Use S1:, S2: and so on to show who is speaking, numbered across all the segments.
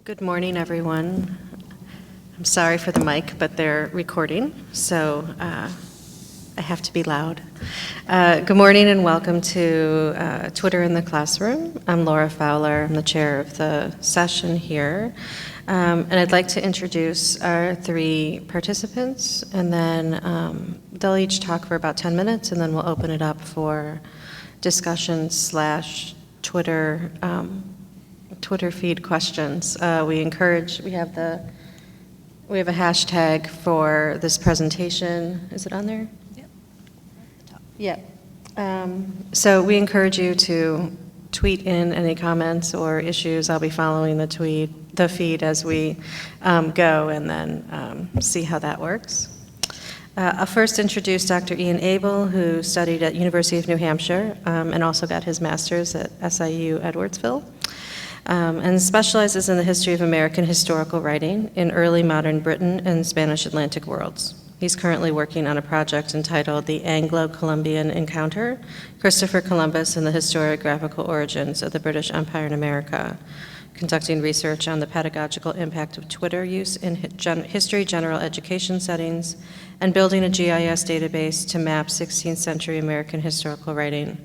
S1: Good morning, everyone. I'm sorry for the mic, but they're recording, so I have to be loud. Good morning and welcome to Twitter in the Classroom. I'm Laura Fowler. I'm the chair of the session here. And I'd like to introduce our three participants, and then they'll each talk for about 10 minutes, and then we'll open it up for discussion/Twitter Twitter feed questions. We have a hashtag for this presentation. Is it on there?
S2: Yep. At the top.
S1: Yeah. So we encourage you to tweet in any comments or issues. I'll be following the feed as we go, and then see how that works. I'll first introduce Dr. Ian Aebel, who studied at University of New Hampshire and also got his master's at SIU Edwardsville. And specializes in the history of American historical writing in early modern Britain and Spanish Atlantic worlds. He's currently working on a project entitled The Anglo-Columbian Encounter, Christopher Columbus and the Historiographical Origins of the British Empire in America, conducting research on the pedagogical impact of Twitter use in history general education settings, and building a GIS database to map 16th century American historical writing.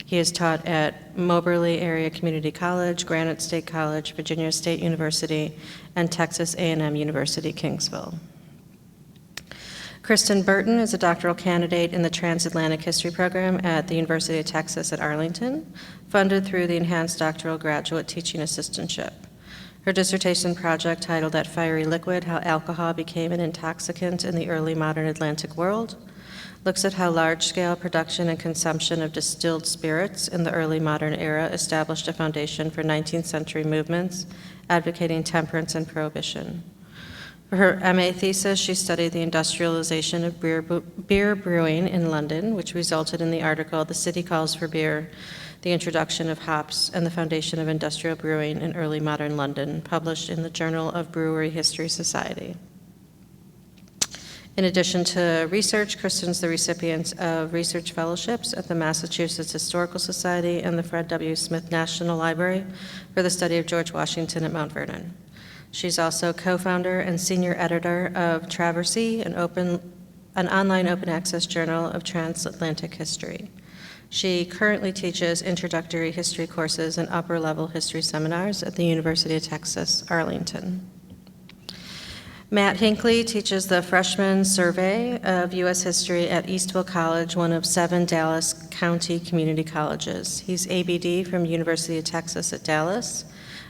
S1: He is taught at Moberly Area Community College, Granite State College, Virginia State University, and Texas A&M University-Kingsville. Kristen Burton is a doctoral candidate in the Transatlantic History Program at the University of Texas at Arlington, funded through the Enhanced Doctoral Graduate Teaching Assistantship. Her dissertation project, titled That Fiery Liquid, How Alcohol Became an Intoxicant in the Early Modern Atlantic World, looks at how large-scale production and consumption of distilled spirits in the early modern era established a foundation for 19th century movements advocating temperance and prohibition. For her MA thesis, she studied the industrialization of beer brewing in London, which resulted in the article, The City Calls for Beer, the Introduction of Hops and the Foundation of Industrial Brewing in Early Modern London, published in the Journal of Brewery History Society. In addition to research, Kristen's the recipient of research fellowships at the Massachusetts Historical Society and the Fred W. Smith National Library for the study of George Washington at Mount Vernon. She's also co-founder and senior editor of Traversy, an online open access journal of transatlantic history. She currently teaches introductory history courses and upper-level history seminars at the University of Texas, Arlington. Matt Hinckley teaches the freshman survey of U.S. history at Eastfield College, one of 7 Dallas County community colleges. He's ABD from University of Texas at Dallas,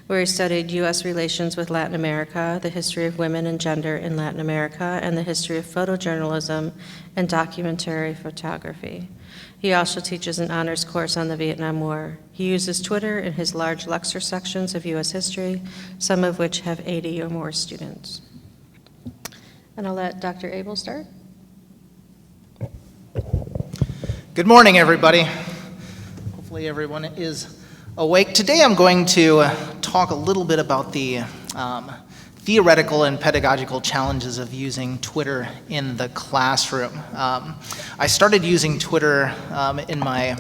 S1: where he studied U.S. relations with Latin America, the history of women and gender in Latin America, and the history of photojournalism and documentary photography. He also teaches an honors course on the Vietnam War. He uses Twitter in his large lecture sections of U.S. history, some of which have 80 or more students. And I'll let Dr. Aebel start.
S3: Good morning, everybody. Hopefully everyone is awake. Today I'm going to talk a little bit about the theoretical and pedagogical challenges of using Twitter in the classroom. I started using Twitter in my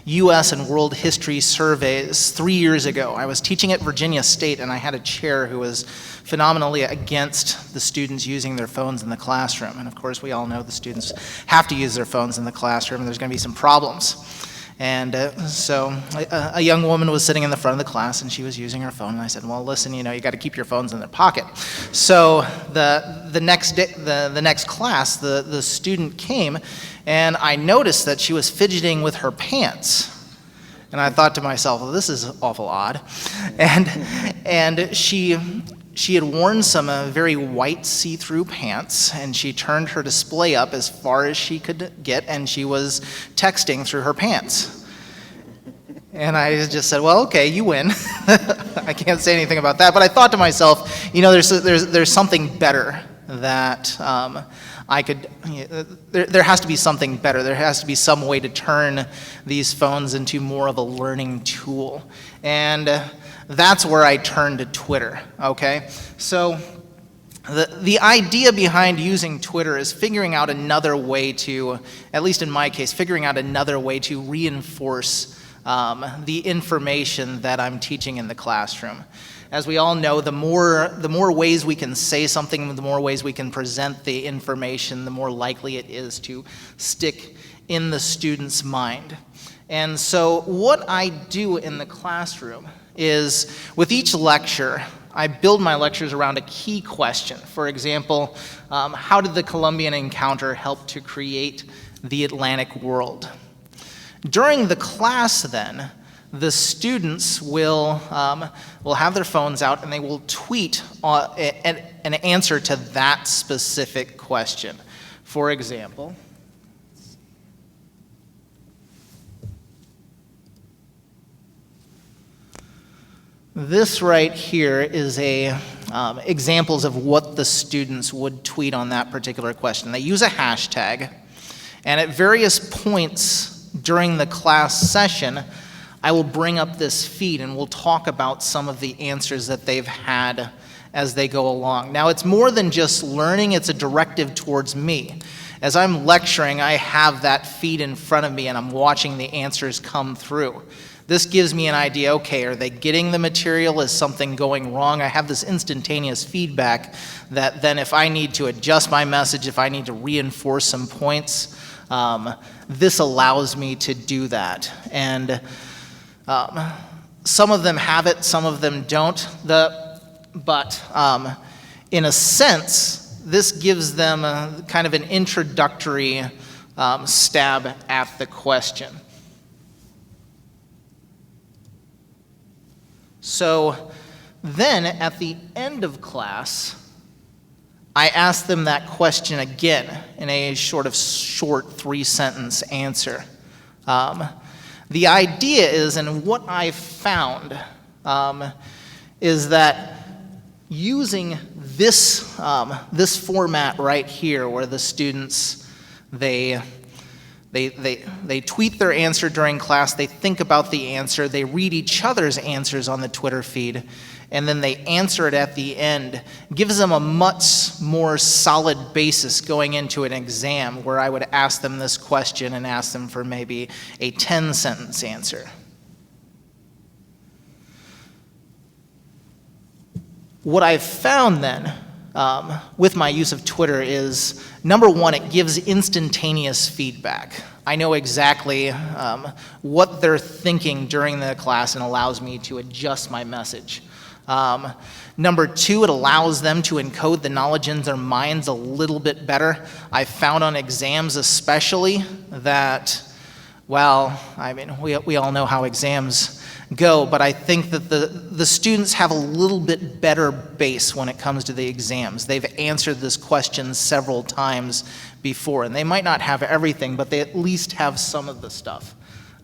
S3: US and world history surveys 3 years ago. I was teaching at Virginia State, and I had a chair who was phenomenally against the students using their phones in the classroom. And of course, we all know the students have to use their phones in the classroom, and there's going to be some problems. And so a young woman was sitting in the front of the class, and she was using her phone. And I said, well, listen, you got to keep your phones in their pocket. So the next day, the next class, the student came, and I noticed that she was fidgeting with her pants. And I thought to myself, well, this is awful odd. And she had worn some very white see-through pants, and she turned her display up as far as she could get, and she was texting through her pants. And I just said, well, okay, you win. I can't say anything about that, but I thought to myself, there's something better that there has to be something better. There has to be some way to turn these phones into more of a learning tool. And that's where I turned to Twitter, okay? So the idea behind using Twitter is figuring out another way to, at least in my case, figuring out another way to reinforce the information that I'm teaching in the classroom. As we all know, the more ways we can say something, the more ways we can present the information, the more likely it is to stick in the student's mind. And so what I do in the classroom is, with each lecture, I build my lectures around a key question. For example, how did the Columbian encounter help to create the Atlantic world? During the class then, the students will have their phones out and they will tweet an answer to that specific question. For example, this right here is examples of what the students would tweet on that particular question. They use a hashtag, and at various points during the class session, I will bring up this feed and we'll talk about some of the answers that they've had as they go along. Now, it's more than just learning, it's a directive towards me. As I'm lecturing, I have that feed in front of me and I'm watching the answers come through. This gives me an idea, okay, are they getting the material? Is something going wrong? I have this instantaneous feedback that then if I need to adjust my message, if I need to reinforce some points, this allows me to do that. And some of them have it, some of them don't. But in a sense, this gives them kind of an introductory stab at the question. So then at the end of class, I ask them that question again in a short 3-sentence answer. The idea is, and what I've found, is that using this format right here, where the students they tweet their answer during class, they think about the answer, they read each other's answers on the Twitter feed, and then they answer it at the end, gives them a much more solid basis going into an exam where I would ask them this question and ask them for maybe a 10-sentence answer. What I've found then with my use of Twitter is, number one, it gives instantaneous feedback. I know exactly what they're thinking during the class and allows me to adjust my message. Number two, it allows them to encode the knowledge in their minds a little bit better. I found on exams especially that, well, I mean, we all know how exams go, but I think that the students have a little bit better base when it comes to the exams. They've answered this question several times before, and they might not have everything, but they at least have some of the stuff.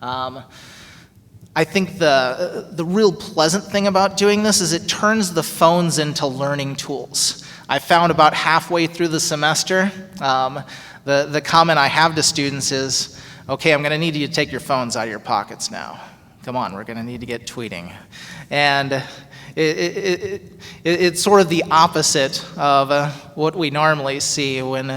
S3: I think the real pleasant thing about doing this is it turns the phones into learning tools. I found about halfway through the semester, the comment I have to students is, okay, I'm going to need you to take your phones out of your pockets now. Come on, we're going to need to get tweeting. And it's sort of the opposite of what we normally see when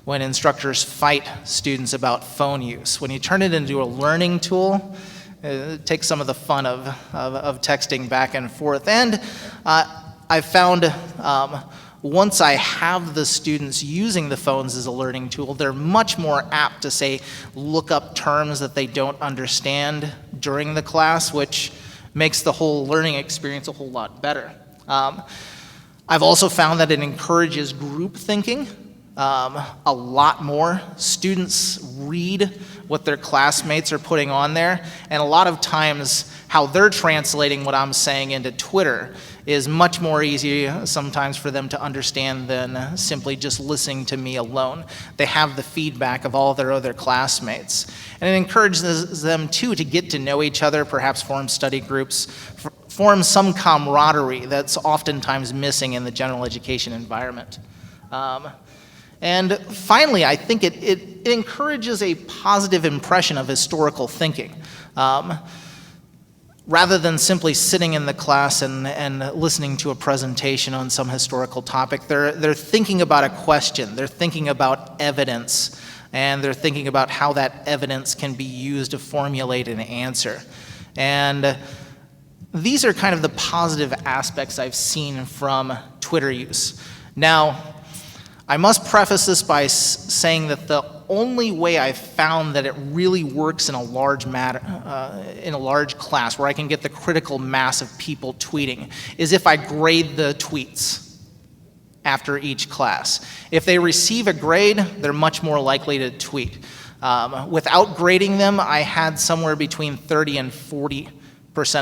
S3: instructors fight students about phone use. When you turn it into a learning tool, it takes some of the fun of texting back and forth. And I found once I have the students using the phones as a learning tool, they're much more apt to, say, look up terms that they don't understand during the class, which makes the whole learning experience a whole lot better. I've also found that it encourages group thinking a lot more. Students read what their classmates are putting on there, and a lot of times how they're translating what I'm saying into Twitter is much more easy sometimes for them to understand than simply just listening to me alone. They have the feedback of all their other classmates. And it encourages them, too, to get to know each other, perhaps form study groups, form some camaraderie that's oftentimes missing in the general education environment. And finally, I think it encourages a positive impression of historical thinking. Rather than simply sitting in the class and listening to a presentation on some historical topic, they're thinking about a question, they're thinking about evidence, and they're thinking about how that evidence can be used to formulate an answer. And these are kind of the positive aspects I've seen from Twitter use. Now, I must preface this by saying that the only way I've found that it really works in a large class where I can get the critical mass of people tweeting is if I grade the tweets after each class. If they receive a grade, they're much more likely to tweet. Without grading them, I had somewhere between 30 and 40%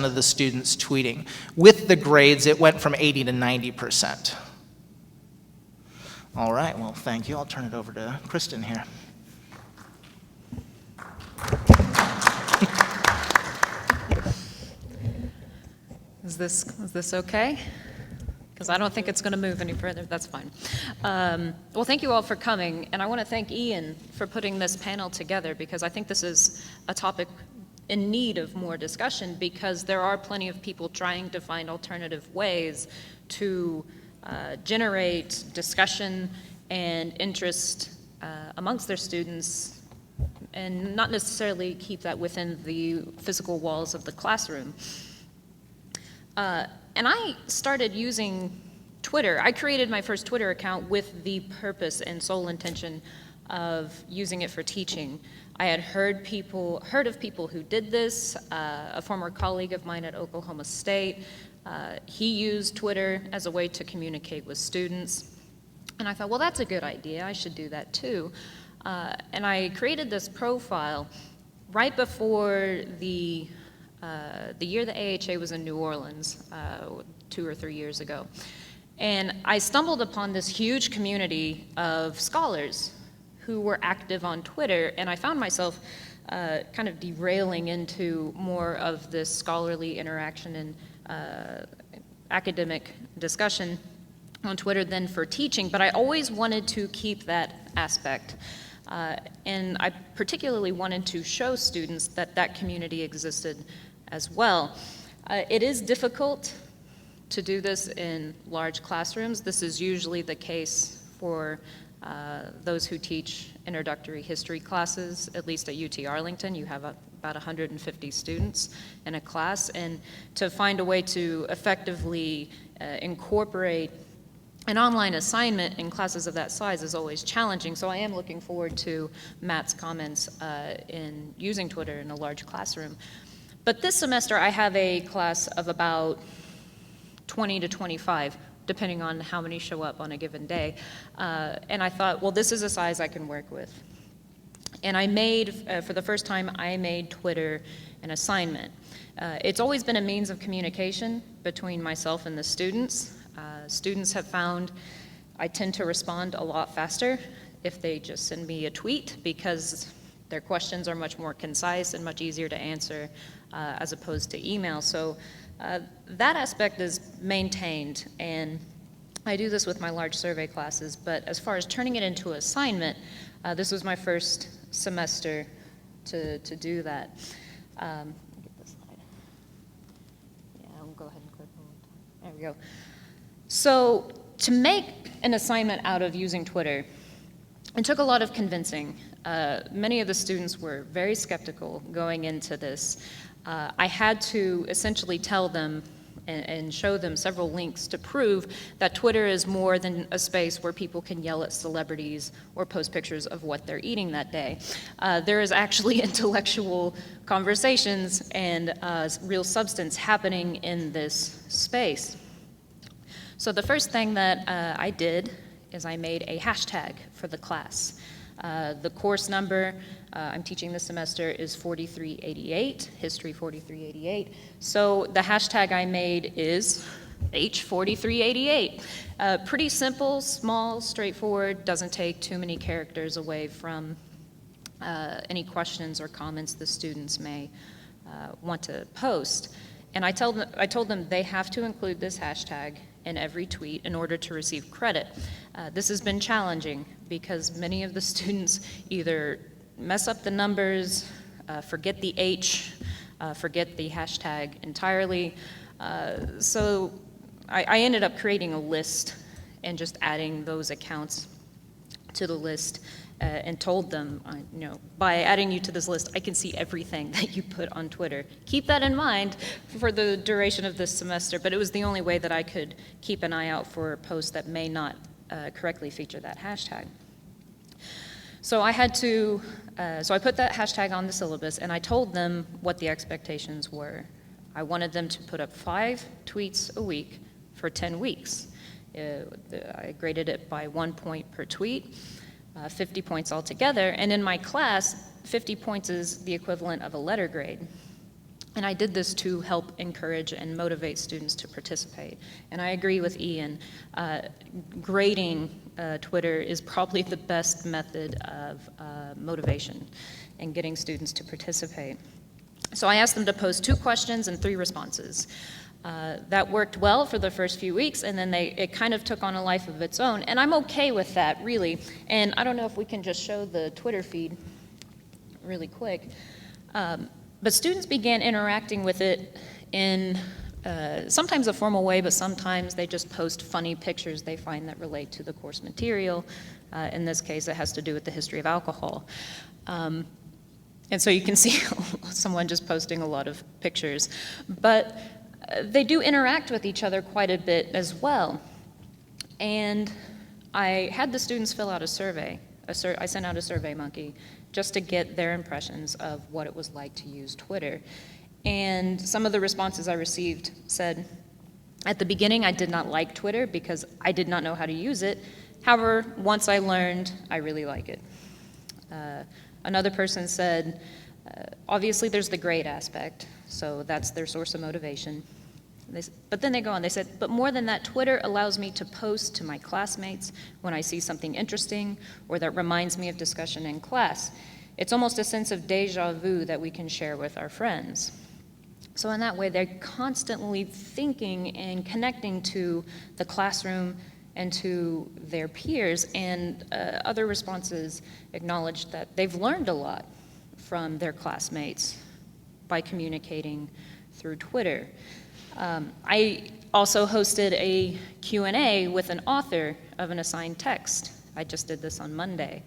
S3: of the students tweeting. With the grades, it went from 80 to 90%. All right, well, thank you. I'll turn it over to Kristen here.
S2: Is this okay? Because I don't think it's going to move any further. That's fine. Well, thank you all for coming, and I want to thank Ian for putting this panel together, because I think this is a topic in need of more discussion, because there are plenty of people trying to find alternative ways to generate discussion and interest amongst their students, and not necessarily keep that within the physical walls of the classroom. And I started using Twitter. I created my first Twitter account with the purpose and sole intention of using it for teaching. I had heard of people who did this. A former colleague of mine at Oklahoma State, he used Twitter as a way to communicate with students. And I thought, well, that's a good idea. I should do that too. And I created this profile right before the year the AHA was in New Orleans 2 or 3 years ago. And I stumbled upon this huge community of scholars who were active on Twitter, and I found myself kind of derailing into more of this scholarly interaction and academic discussion on Twitter than for teaching, but I always wanted to keep that aspect. And I particularly wanted to show students that that community existed as well. It is difficult to do this in large classrooms. This is usually the case for those who teach introductory history classes, at least at UT Arlington. You have about 150 students in a class, and to find a way to effectively incorporate an online assignment in classes of that size is always challenging, so I am looking forward to Matt's comments in using Twitter in a large classroom. But this semester I have a class of about 20 to 25, depending on how many show up on a given day. And I thought, well, this is a size I can work with. And I made, for the first time, I made Twitter an assignment. It's always been a means of communication between myself and the students. Students have found I tend to respond a lot faster if they just send me a tweet, because their questions are much more concise and much easier to answer as opposed to email. So that aspect is maintained, and I do this with my large survey classes, but as far as turning it into an assignment, this was my first semester to do that. Get this slide. Yeah, I'll go ahead and click one more time. There we go. So to make an assignment out of using Twitter, it took a lot of convincing. Many of the students were very skeptical going into this. I had to essentially tell them and show them several links to prove that Twitter is more than a space where people can yell at celebrities or post pictures of what they're eating that day. There is actually intellectual conversations and real substance happening in this space. So the first thing that I did is I made a hashtag for the class. The course number I'm teaching this semester is 4388, History 4388. So the hashtag I made is H4388. Pretty simple, small, straightforward, doesn't take too many characters away from any questions or comments the students may want to post. And I told them they have to include this hashtag in every tweet in order to receive credit. This has been challenging because many of the students either mess up the numbers, forget the H, forget the hashtag entirely. So I ended up creating a list and just adding those accounts to the list and told them, by adding you to this list, I can see everything that you put on Twitter. Keep that in mind for the duration of this semester, but it was the only way that I could keep an eye out for posts that may not correctly feature that hashtag. So I put that hashtag on the syllabus, and I told them what the expectations were. I wanted them to put up 5 tweets a week for 10 weeks. I graded it by 1 point per tweet, 50 points altogether, and in my class, 50 points is the equivalent of a letter grade. And I did this to help encourage and motivate students to participate. And I agree with Ian, grading Twitter is probably the best method of motivation and getting students to participate. So I asked them to post 2 questions and 3 responses. That worked well for the first few weeks, and then it kind of took on a life of its own. And I'm okay with that, really. And I don't know if we can just show the Twitter feed really quick. But students began interacting with it in sometimes a formal way, but sometimes they just post funny pictures they find that relate to the course material. In this case, it has to do with the history of alcohol. And so you can see someone just posting a lot of pictures. But they do interact with each other quite a bit as well. And I had the students fill out a survey. I sent out a Survey Monkey just to get their impressions of what it was like to use Twitter. And some of the responses I received said, at the beginning I did not like Twitter because I did not know how to use it. However, once I learned, I really like it. Another person said, obviously there's the grade aspect, so that's their source of motivation. But then they go on, they said, but more than that, Twitter allows me to post to my classmates when I see something interesting or that reminds me of discussion in class. It's almost a sense of deja vu that we can share with our friends. So in that way, they're constantly thinking and connecting to the classroom and to their peers, and other responses acknowledged that they've learned a lot from their classmates by communicating through Twitter. I also hosted a Q&A with an author of an assigned text. I just did this on Monday.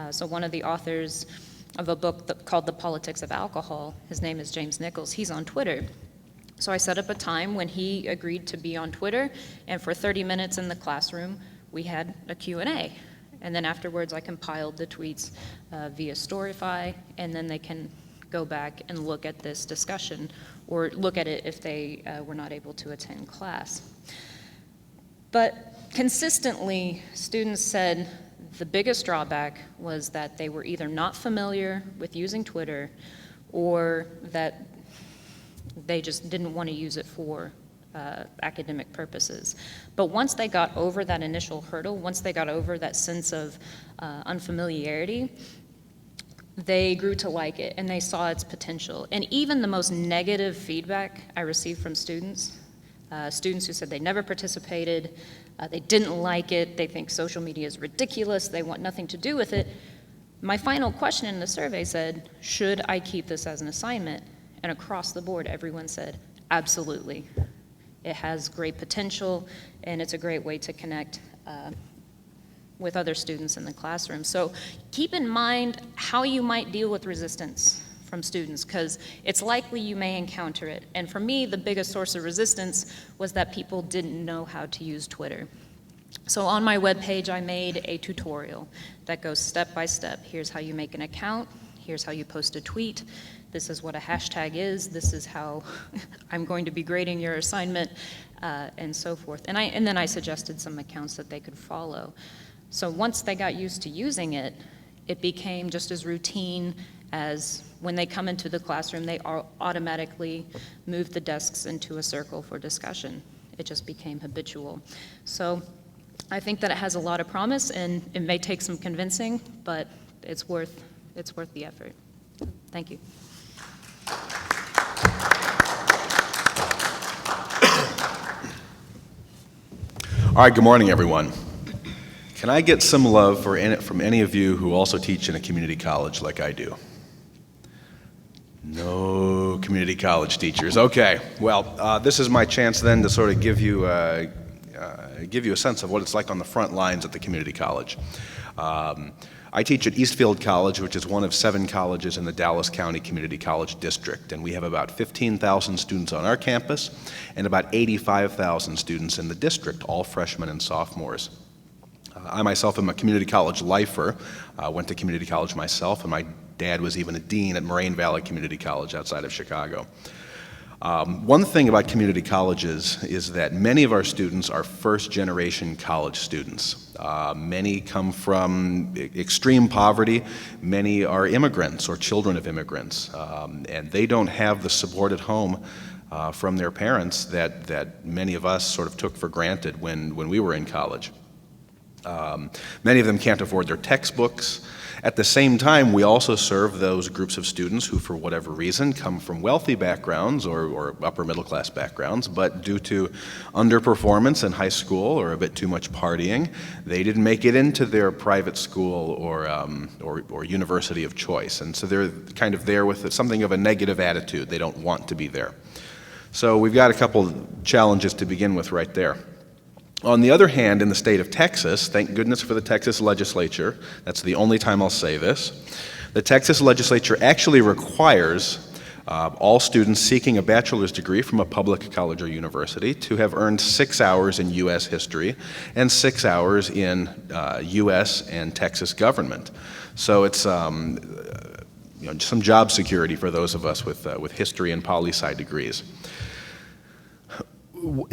S2: So one of the authors of a book called The Politics of Alcohol, his name is James Nichols, he's on Twitter. So I set up a time when he agreed to be on Twitter, and for 30 minutes in the classroom, we had a Q&A. And then afterwards, I compiled the tweets via Storyfy, and then they can go back and look at this discussion or look at it if they were not able to attend class. But consistently, students said the biggest drawback was that they were either not familiar with using Twitter or that they just didn't want to use it for academic purposes. But once they got over that initial hurdle, once they got over that sense of unfamiliarity, they grew to like it and they saw its potential. And even the most negative feedback I received from students, students who said they never participated, they didn't like it, they think social media is ridiculous, they want nothing to do with it. My final question in the survey said, should I keep this as an assignment? And across the board, everyone said, absolutely. It has great potential, and it's a great way to connect with other students in the classroom. So keep in mind how you might deal with resistance from students, because it's likely you may encounter it. And for me, the biggest source of resistance was that people didn't know how to use Twitter. So on my webpage, I made a tutorial that goes step by step. Here's how you make an account. Here's how you post a tweet. This is what a hashtag is. This is how I'm going to be grading your assignment, and so forth. And then I suggested some accounts that they could follow. So once they got used to using it, it became just as routine as when they come into the classroom, they automatically move the desks into a circle for discussion. It just became habitual. So I think that it has a lot of promise, and it may take some convincing, but it's worth the effort. Thank you.
S4: All right, good morning, everyone. Can I get some love from any of you who also teach in a community college like I do? No community college teachers. Okay, well, this is my chance then to sort of give you a sense of what it's like on the front lines at the community college. I teach at Eastfield College, which is one of 7 colleges in the Dallas County Community College District, and we have about 15,000 students on our campus and about 85,000 students in the district, all freshmen and sophomores. I myself am a community college lifer, went to community college myself, and my dad was even a dean at Moraine Valley Community College outside of Chicago. One thing about community colleges is that many of our students are first-generation college students. Many come from extreme poverty. Many are immigrants or children of immigrants, and they don't have the support at home from their parents that many of us sort of took for granted when we were in college. Many of them can't afford their textbooks. At the same time, we also serve those groups of students who, for whatever reason, come from wealthy backgrounds or upper middle class backgrounds, but due to underperformance in high school or a bit too much partying, they didn't make it into their private school or university of choice. And so they're kind of there with something of a negative attitude. They don't want to be there. So we've got a couple challenges to begin with right there. On the other hand, in the state of Texas, thank goodness for the Texas legislature, that's the only time I'll say this, the Texas legislature actually requires all students seeking a bachelor's degree from a public college or university to have earned 6 hours in U.S. history and 6 hours in U.S. and Texas government. So it's some job security for those of us with history and poli-sci degrees.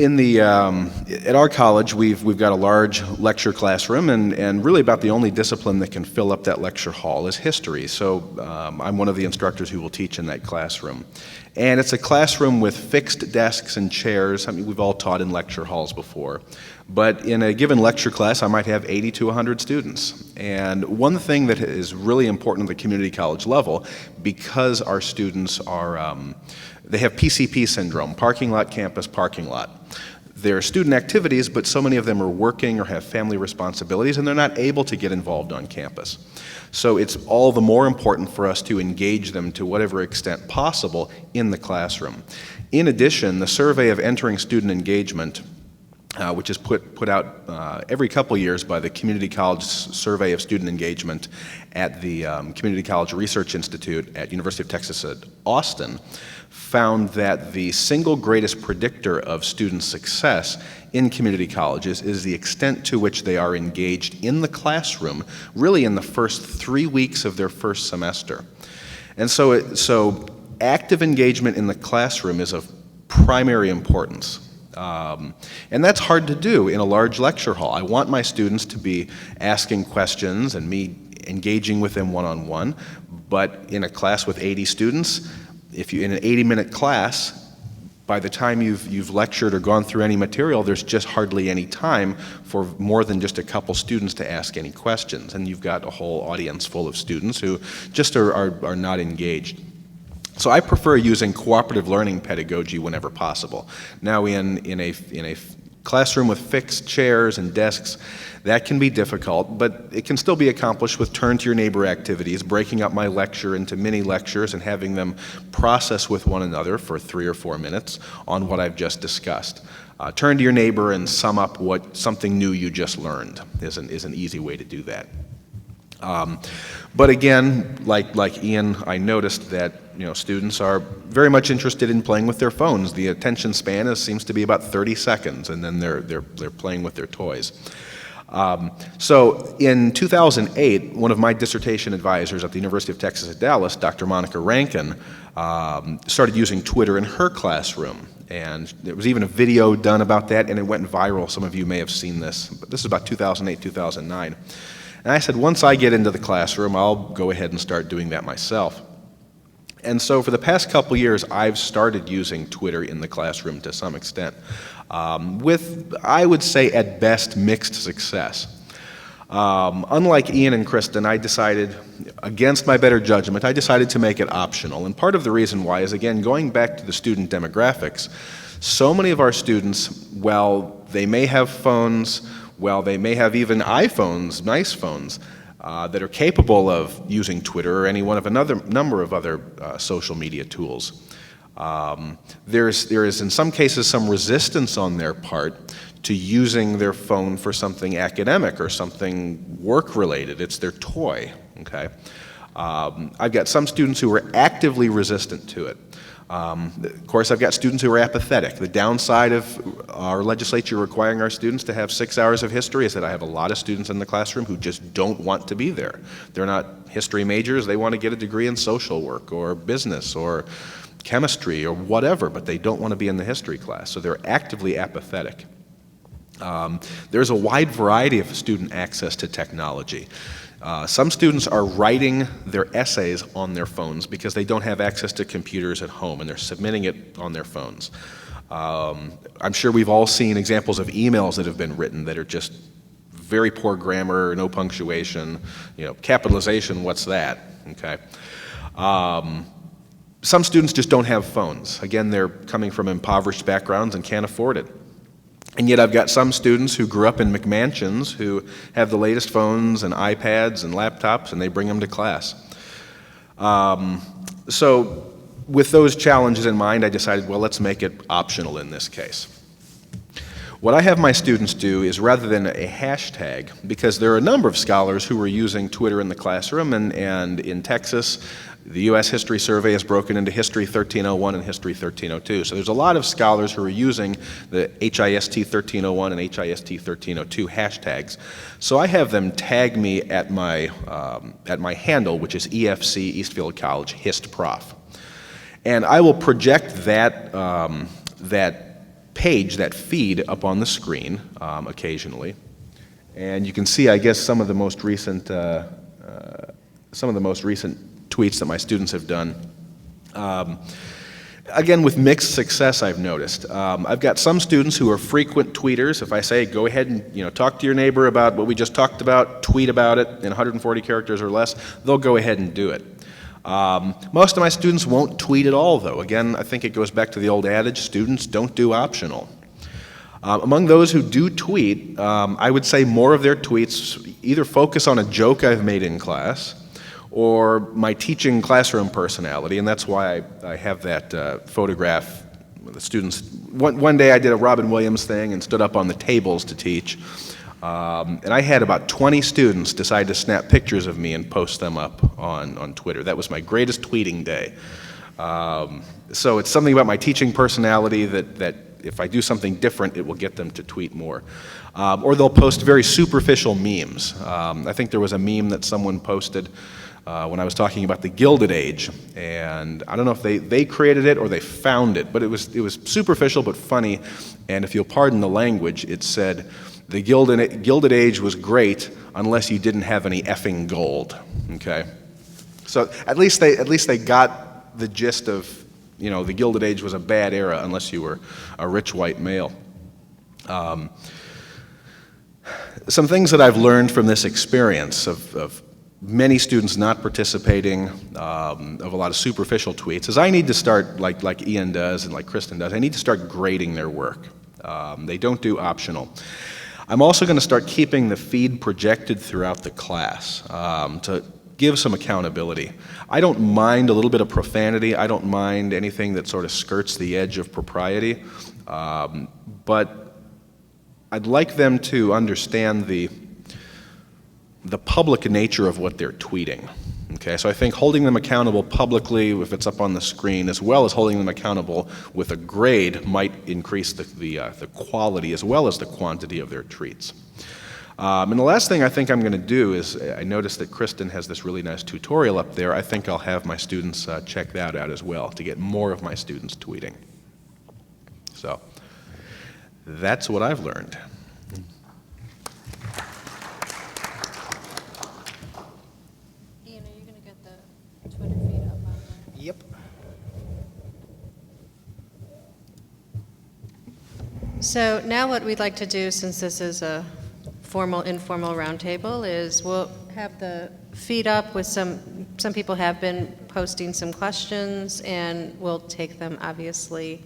S4: At our college, we've got a large lecture classroom, and really about the only discipline that can fill up that lecture hall is history. So I'm one of the instructors who will teach in that classroom. And it's a classroom with fixed desks and chairs. I mean, we've all taught in lecture halls before. But in a given lecture class, I might have 80 to 100 students. And one thing that is really important at the community college level, because our students are they have PCP syndrome, parking lot, campus, parking lot. They're student activities, but so many of them are working or have family responsibilities, and they're not able to get involved on campus. So it's all the more important for us to engage them to whatever extent possible in the classroom. In addition, the survey of entering student engagement, which is put out every couple years by the Community College Survey of Student Engagement at the Community College Research Institute at University of Texas at Austin, found that the single greatest predictor of student success in community colleges is the extent to which they are engaged in the classroom, really in the first 3 weeks of their first semester. And so active engagement in the classroom is of primary importance. And that's hard to do in a large lecture hall. I want my students to be asking questions and me engaging with them one-on-one, but in a class with 80 students, if you in an 80-minute class, by the time you've lectured or gone through any material, there's just hardly any time for more than just a couple students to ask any questions, and you've got a whole audience full of students who just are not engaged. So I prefer using cooperative learning pedagogy whenever possible. Now in a classroom with fixed chairs and desks, that can be difficult, but it can still be accomplished with turn-to-your-neighbor activities, breaking up my lecture into mini lectures and having them process with one another for 3 or 4 minutes on what I've just discussed. Turn to your neighbor and sum up something new you just learned is an easy way to do that. But again, like Ian, I noticed that students are very much interested in playing with their phones. The attention span seems to be about 30 seconds, and then they're playing with their toys. So in 2008, one of my dissertation advisors at the University of Texas at Dallas, Dr. Monica Rankin, started using Twitter in her classroom. And there was even a video done about that, and it went viral. Some of you may have seen this. But this is about 2008, 2009. And I said, once I get into the classroom, I'll go ahead and start doing that myself. And so for the past couple years, I've started using Twitter in the classroom to some extent, with, I would say, at best, mixed success. Unlike Ian and Kristen, I decided, against my better judgment, I decided to make it optional. And part of the reason why is, again, going back to the student demographics, so many of our students, while they may have phones, while they may have even iPhones, nice phones, that are capable of using Twitter or any one of another number of other social media tools. There is in some cases some resistance on their part to using their phone for something academic or something work-related. It's their toy, okay? I've got some students who are actively resistant to it. Of course, I've got students who are apathetic. The downside of our legislature requiring our students to have 6 hours of history is that I have a lot of students in the classroom who just don't want to be there. They're not history majors. They want to get a degree in social work or business or chemistry or whatever, but they don't want to be in the history class, so they're actively apathetic. There's a wide variety of student access to technology. Some students are writing their essays on their phones because they don't have access to computers at home, and they're submitting it on their phones. I'm sure we've all seen examples of emails that have been written that are just very poor grammar, no punctuation, capitalization, what's that, okay? Some students just don't have phones. Again, they're coming from impoverished backgrounds and can't afford it. And yet I've got some students who grew up in McMansions who have the latest phones and iPads and laptops, and they bring them to class. So with those challenges in mind, I decided, well, let's make it optional in this case. What I have my students do is, rather than a hashtag, because there are a number of scholars who are using Twitter in the classroom, and in Texas, the U.S. History Survey is broken into History 1301 and History 1302. So there's a lot of scholars who are using the HIST 1301 and HIST 1302 hashtags. So I have them tag me at my handle, which is EFC Eastfield College Hist Prof. And I will project that page, that feed, up on the screen occasionally. And you can see, I guess, some of the most recent tweets that my students have done. Again, with mixed success, I've noticed. I've got some students who are frequent tweeters. If I say, go ahead and talk to your neighbor about what we just talked about, tweet about it in 140 characters or less, they'll go ahead and do it. Most of my students won't tweet at all, though. Again, I think it goes back to the old adage, students don't do optional. Among those who do tweet, I would say more of their tweets either focus on a joke I've made in class or my teaching classroom personality, and that's why I have that photograph with the students. One day I did a Robin Williams thing and stood up on the tables to teach, and I had about 20 students decide to snap pictures of me and post them up on Twitter. That was my greatest tweeting day. So it's something about my teaching personality that if I do something different, it will get them to tweet more. Or they'll post very superficial memes. I think there was a meme that someone posted when I was talking about the Gilded Age, and I don't know if they created it or they found it, but it was superficial but funny, and if you'll pardon the language, it said, the Gilded Age was great unless you didn't have any effing gold, okay? So at least they got the gist of, the Gilded Age was a bad era unless you were a rich white male. Some things that I've learned from this experience of many students not participating, of a lot of superficial tweets, is I need to start, like Ian does and like Kristen does, I need to start grading their work. They don't do optional. I'm also going to start keeping the feed projected throughout the class to give some accountability. I don't mind a little bit of profanity. I don't mind anything that sort of skirts the edge of propriety. But I'd like them to understand the public nature of what they're tweeting. Okay, so I think holding them accountable publicly, if it's up on the screen, as well as holding them accountable with a grade, might increase the quality as well as the quantity of their tweets. And the last thing I think I'm going to do is, I noticed that Kristen has this really nice tutorial up there. I think I'll have my students check that out as well to get more of my students tweeting. So that's what I've learned.
S1: Ian, are you going to get the Twitter feed up on there?
S3: Yep.
S1: So now what we'd like to do, since this is a formal, informal roundtable, is we'll have the feed up with some people have been posting some questions, and we'll take them, obviously,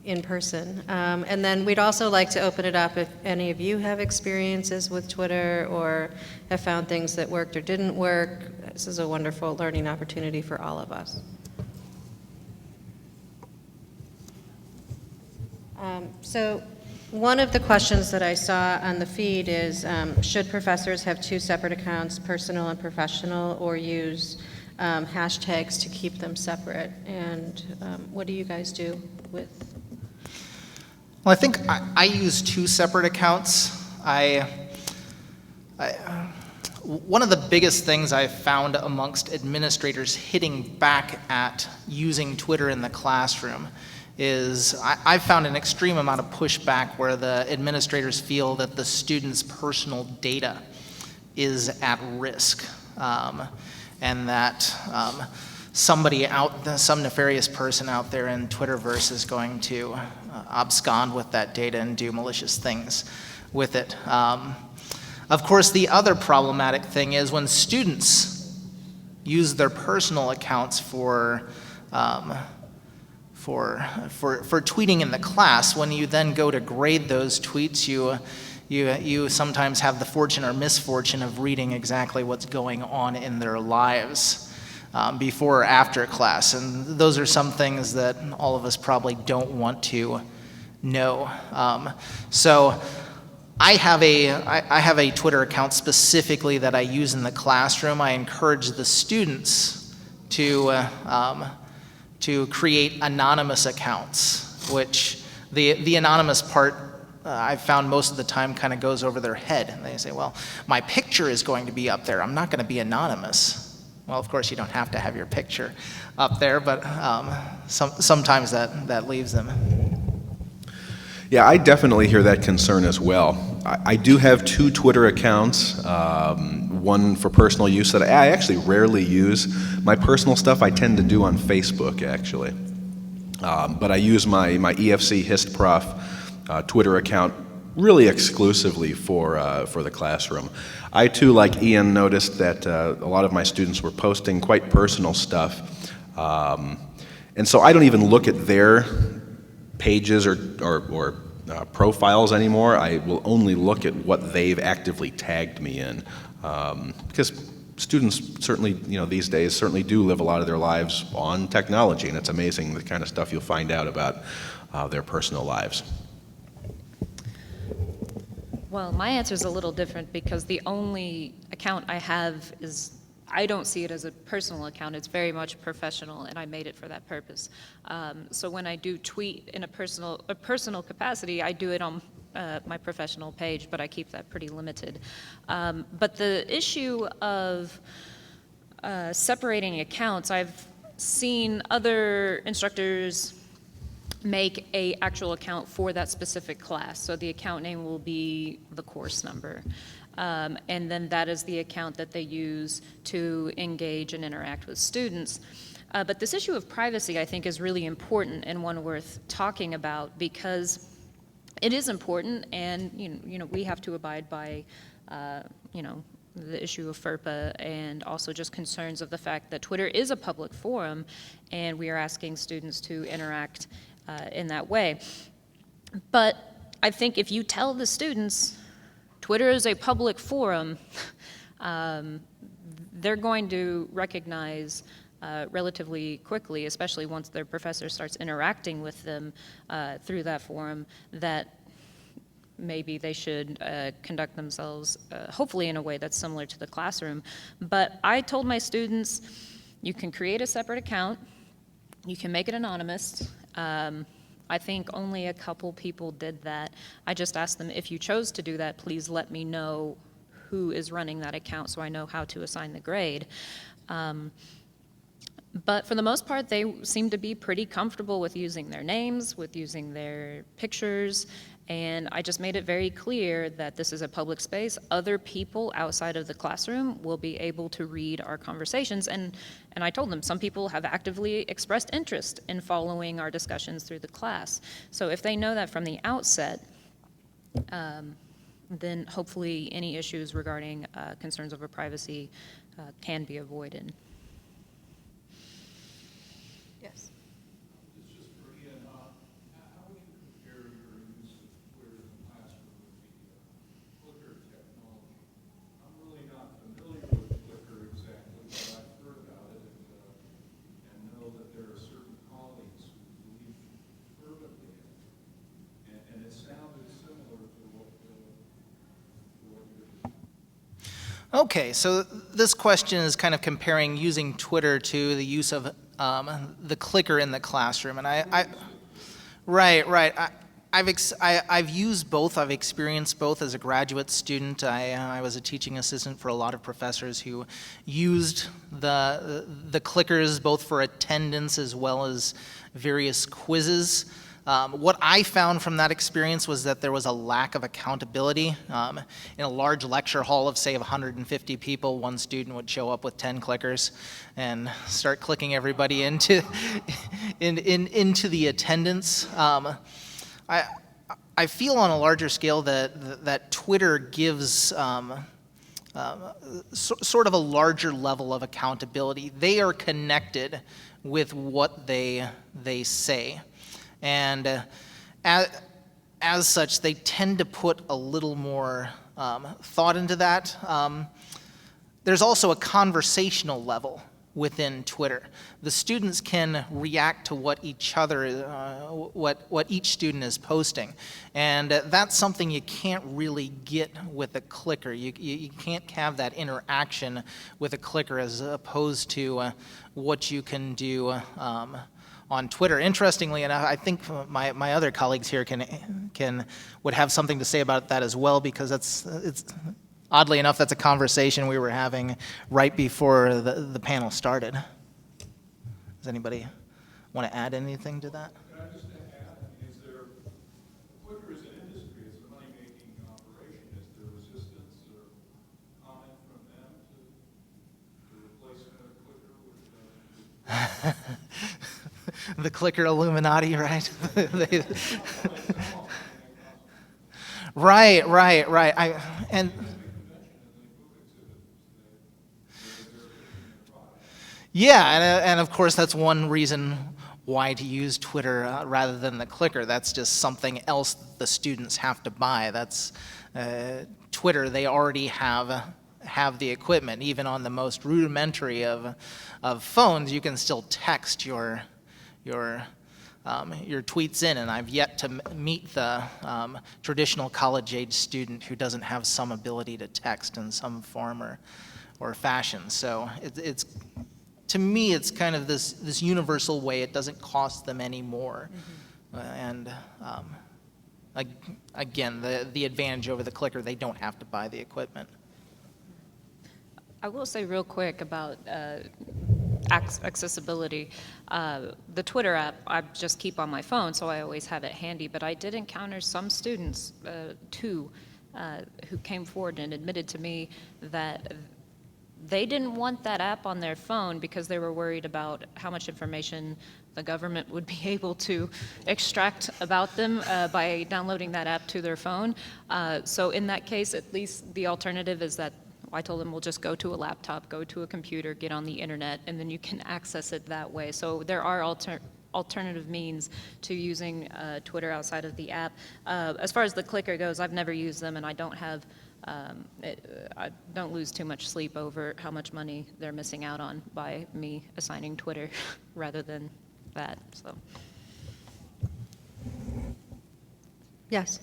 S1: in person. And then we'd also like to open it up if any of you have experiences with Twitter or have found things that worked or didn't work. This is a wonderful learning opportunity for all of us. So one of the questions that I saw on the feed is, should professors have two separate accounts, personal and professional, or use hashtags to keep them separate? And what do you guys do with?
S3: Well, I think I use two separate accounts. One of the biggest things I've found amongst administrators hitting back at using Twitter in the classroom is I've found an extreme amount of pushback where the administrators feel that the students' personal data is at risk, and that some nefarious person out there in Twitterverse is going to abscond with that data and do malicious things with it. Of course, the other problematic thing is when students use their personal accounts for tweeting in the class. When you then go to grade those tweets, you sometimes have the fortune or misfortune of reading exactly what's going on in their lives before or after class. And those are some things that all of us probably don't want to know. So I have a Twitter account specifically that I use in the classroom. I encourage the students to create anonymous accounts, which the anonymous part I've found most of the time kind of goes over their head. And they say, well, my picture is going to be up there. I'm not going to be anonymous. Well, of course, you don't have to have your picture up there, but sometimes that leaves them.
S4: Yeah, I definitely hear that concern as well. I do have two Twitter accounts, one for personal use that I actually rarely use. My personal stuff I tend to do on Facebook, actually. But I use my EFC HistProf Twitter account really exclusively for the classroom. I too, like Ian, noticed that a lot of my students were posting quite personal stuff. And so I don't even look at their pages or profiles anymore. I will only look at what they've actively tagged me in, because students certainly, these days certainly do live a lot of their lives on technology, and it's amazing the kind of stuff you'll find out about their personal lives.
S2: Well, my answer is a little different because the only account I have is, I don't see it as a personal account. It's very much professional, and I made it for that purpose. So when I do tweet in a personal capacity, I do it on my professional page, but I keep that pretty limited. But the issue of separating accounts, I've seen other instructors make a actual account for that specific class. So the account name will be the course number. And then that is the account that they use to engage and interact with students. But this issue of privacy, I think, is really important and one worth talking about because it is important, and we have to abide by the issue of FERPA and also just concerns of the fact that Twitter is a public forum, and we are asking students to interact in that way. But I think if you tell the students Twitter is a public forum, they're going to recognize relatively quickly, especially once their professor starts interacting with them through that forum, that maybe they should conduct themselves hopefully in a way that's similar to the classroom. But I told my students, you can create a separate account, you can make it anonymous. I think only a couple people did that. I just asked them, if you chose to do that, please let me know who is running that account so I know how to assign the grade. But for the most part, they seem to be pretty comfortable with using their names, with using their pictures, and I just made it very clear that this is a public space. Other people outside of the classroom will be able to read our conversations, and I told them some people have actively expressed interest in following our discussions through the class. So if they know that from the outset, then hopefully any issues regarding concerns over privacy can be avoided.
S1: Yes.
S5: It's just for Ian. How would you compare your use of Twitter in the classroom with the Flickr technology? I'm really not familiar with Flickr exactly, but I've heard about it and know that there are certain colleagues who believe fervently in it.
S3: Okay, so this question is kind of comparing using Twitter to the use of the clicker in the classroom, and I've used both. I've experienced both as a graduate student. I was a teaching assistant for a lot of professors who used the clickers both for attendance as well as various quizzes. What I found from that experience was that there was a lack of accountability. In a large lecture hall of, say, 150 people, one student would show up with 10 clickers and start clicking everybody into the attendance. I feel on a larger scale that Twitter gives sort of a larger level of accountability. They are connected with what they say. And as such, they tend to put a little more thought into that. There's also a conversational level within Twitter. The students can react to what each student is posting, and that's something you can't really get with a clicker. You can't have that interaction with a clicker as opposed to what you can do on Twitter. Interestingly enough, I think my other colleagues here would have something to say about that as well, because it's oddly enough, that's a conversation we were having right before the panel started. Does anybody want to add anything to that?
S5: Can I just add, is there, Twitter is an industry, it's a money-making operation. Is there resistance or comment from them to replace Twitter with
S3: The clicker Illuminati, right? Right. Yeah, and of course that's one reason why to use Twitter rather than the clicker. That's just something else the students have to buy. That's Twitter. They already have the equipment. Even on the most rudimentary of phones, you can still text your tweets in, and I've yet to meet the traditional college-age student who doesn't have some ability to text in some form or fashion. So it's to me, it's kind of this universal way. It doesn't cost them any more, and again, the advantage over the clicker, they don't have to buy the equipment.
S2: I will say real quick about accessibility. The Twitter app I just keep on my phone, so I always have it handy, but I did encounter some students, too, who came forward and admitted to me that they didn't want that app on their phone because they were worried about how much information the government would be able to extract about them by downloading that app to their phone. So in that case, at least the alternative is that I told them, we'll just go to a laptop, go to a computer, get on the internet, and then you can access it that way. So there are alternative means to using Twitter outside of the app. As far as the clicker goes, I've never used them, and I don't have, I don't lose too much sleep over how much money they're missing out on by me assigning Twitter rather than that. So.
S1: Yes.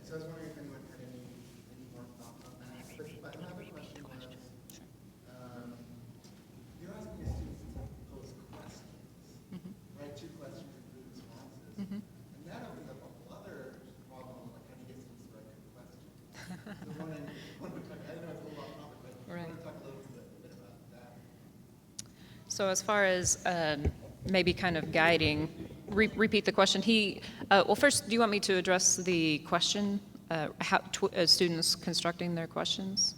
S6: So I was wondering if anyone had any more thoughts on that. But another question was, you're asking your students to pose questions, right? 2 questions and 3 responses. And that opens up a whole other problem, like how do you get students to write good questions? So I know it's a little off topic, but I want to talk a little bit about that.
S2: So as far as maybe kind of guiding, repeat the question. Well, first, do you want me to address the question, how students constructing their questions?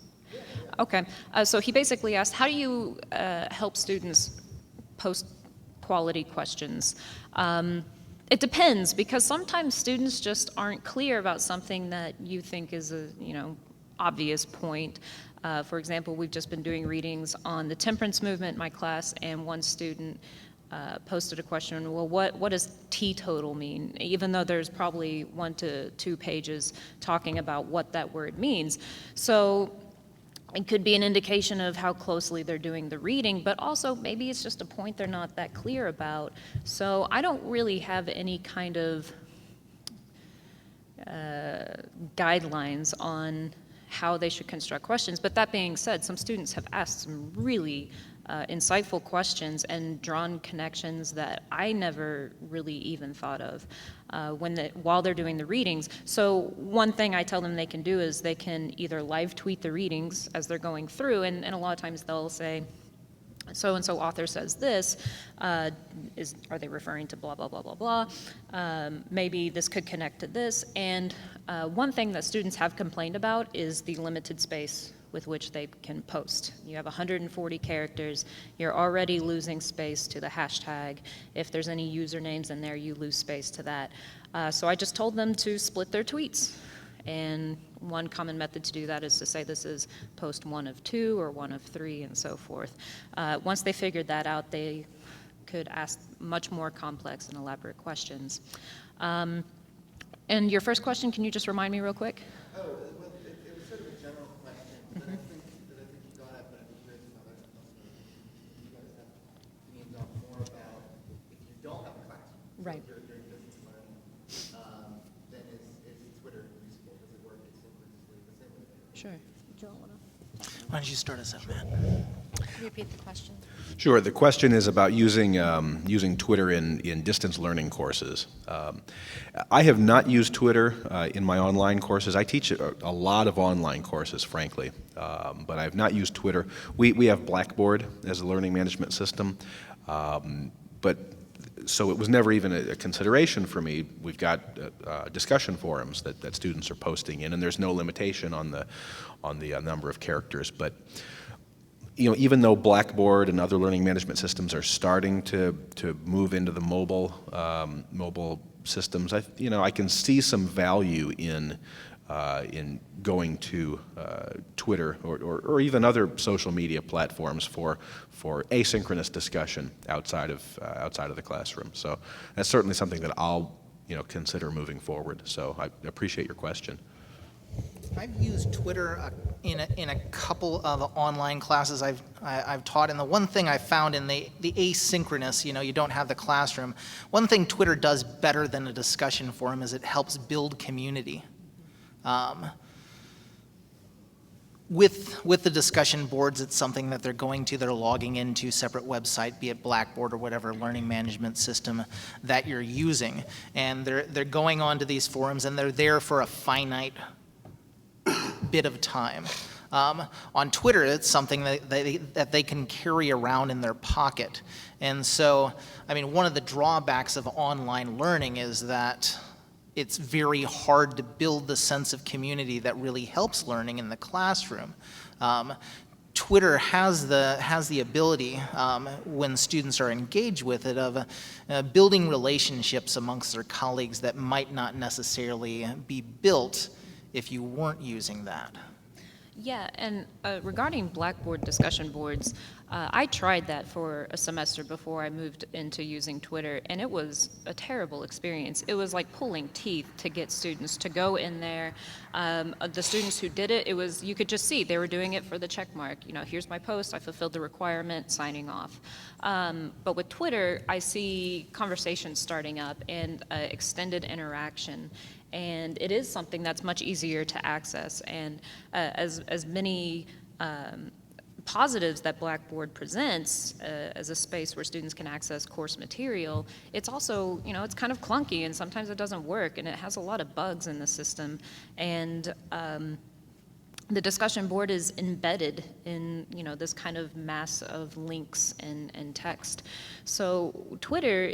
S2: Okay. So he basically asked, how do you help students post quality questions? It depends, because sometimes students just aren't clear about something that you think is a, obvious point. For example, we've just been doing readings on the temperance movement in my class, and one student posted a question, well, what does teetotal mean? Even though there's probably 1 to 2 pages talking about what that word means. So it could be an indication of how closely they're doing the reading, but also maybe it's just a point they're not that clear about. So I don't really have any kind of guidelines on how they should construct questions. But that being said, some students have asked some really insightful questions and drawn connections that I never really even thought of while they're doing the readings. So one thing I tell them they can do is they can either live tweet the readings as they're going through, and a lot of times they'll say, so-and-so author says this, are they referring to blah, blah, blah, blah, blah? Maybe this could connect to this. And one thing that students have complained about is the limited space with which they can post. You have 140 characters, you're already losing space to the hashtag. If there's any usernames in there, you lose space to that. So I just told them to split their tweets. And one common method to do that is to say this is post 1 of 2 or 1 of 3 and so forth. Once they figured that out, they could ask much more complex and elaborate questions. And your first question, can you just remind me real quick?
S6: Oh, well, it was sort of a general question that I think you got at, but I'd be curious about it. You guys have opinions on more about if you don't have a classroom,
S2: Right.
S6: so if you're doing distance learning, then is Twitter useful? Does it work asynchronously the same way?
S2: Sure.
S3: Why don't you start us out, Matt?
S1: Repeat the question.
S4: Sure. The question is about using Twitter in distance learning courses. I have not used Twitter in my online courses. I teach a lot of online courses, frankly, but I have not used Twitter. We have Blackboard as a learning management system, but so it was never even a consideration for me. We've got discussion forums that students are posting in, and there's no limitation on the number of characters. But even though Blackboard and other learning management systems are starting to move into the mobile systems, I can see some value in going to Twitter or even other social media platforms for asynchronous discussion outside of the classroom. So that's certainly something that I'll consider moving forward. So I appreciate your question.
S3: I've used Twitter in a couple of online classes I've taught, and the one thing I found in the asynchronous, you don't have the classroom. One thing Twitter does better than a discussion forum is it helps build community. With the discussion boards, it's something that they're logging into separate website, be it Blackboard or whatever learning management system that you're using, and they're going onto these forums and they're there for a finite bit of time. On Twitter, it's something that they can carry around in their pocket. And so, one of the drawbacks of online learning is that it's very hard to build the sense of community that really helps learning in the classroom. Twitter has the ability, when students are engaged with it, of building relationships amongst their colleagues that might not necessarily be built if you weren't using that.
S2: Yeah, and regarding Blackboard discussion boards, I tried that for a semester before I moved into using Twitter, and it was a terrible experience. It was like pulling teeth to get students to go in there. The students who did it, you could just see they were doing it for the check mark. Here's my post, I fulfilled the requirement, signing off. But with Twitter, I see conversations starting up and extended interaction. And it is something that's much easier to access. And as many positives that Blackboard presents as a space where students can access course material, it's also, it's kind of clunky and sometimes it doesn't work and it has a lot of bugs in the system. And the discussion board is embedded in, this kind of mass of links and text. So Twitter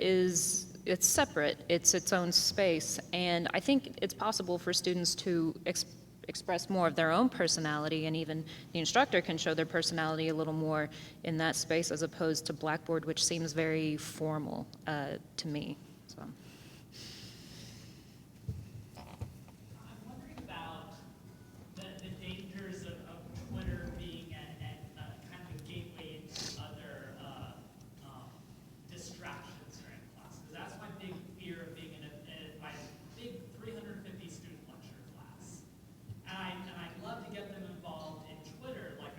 S2: it's separate, it's its own space, and I think it's possible for students to express more of their own personality, and even the instructor can show their personality a little more in that space as opposed to Blackboard, which seems very formal to me. So.
S7: I'm wondering about the dangers of Twitter being kind of a gateway into other distractions during class. Because that's my big fear of being in my big 350 student lecture class. And I'd love to get them involved in Twitter like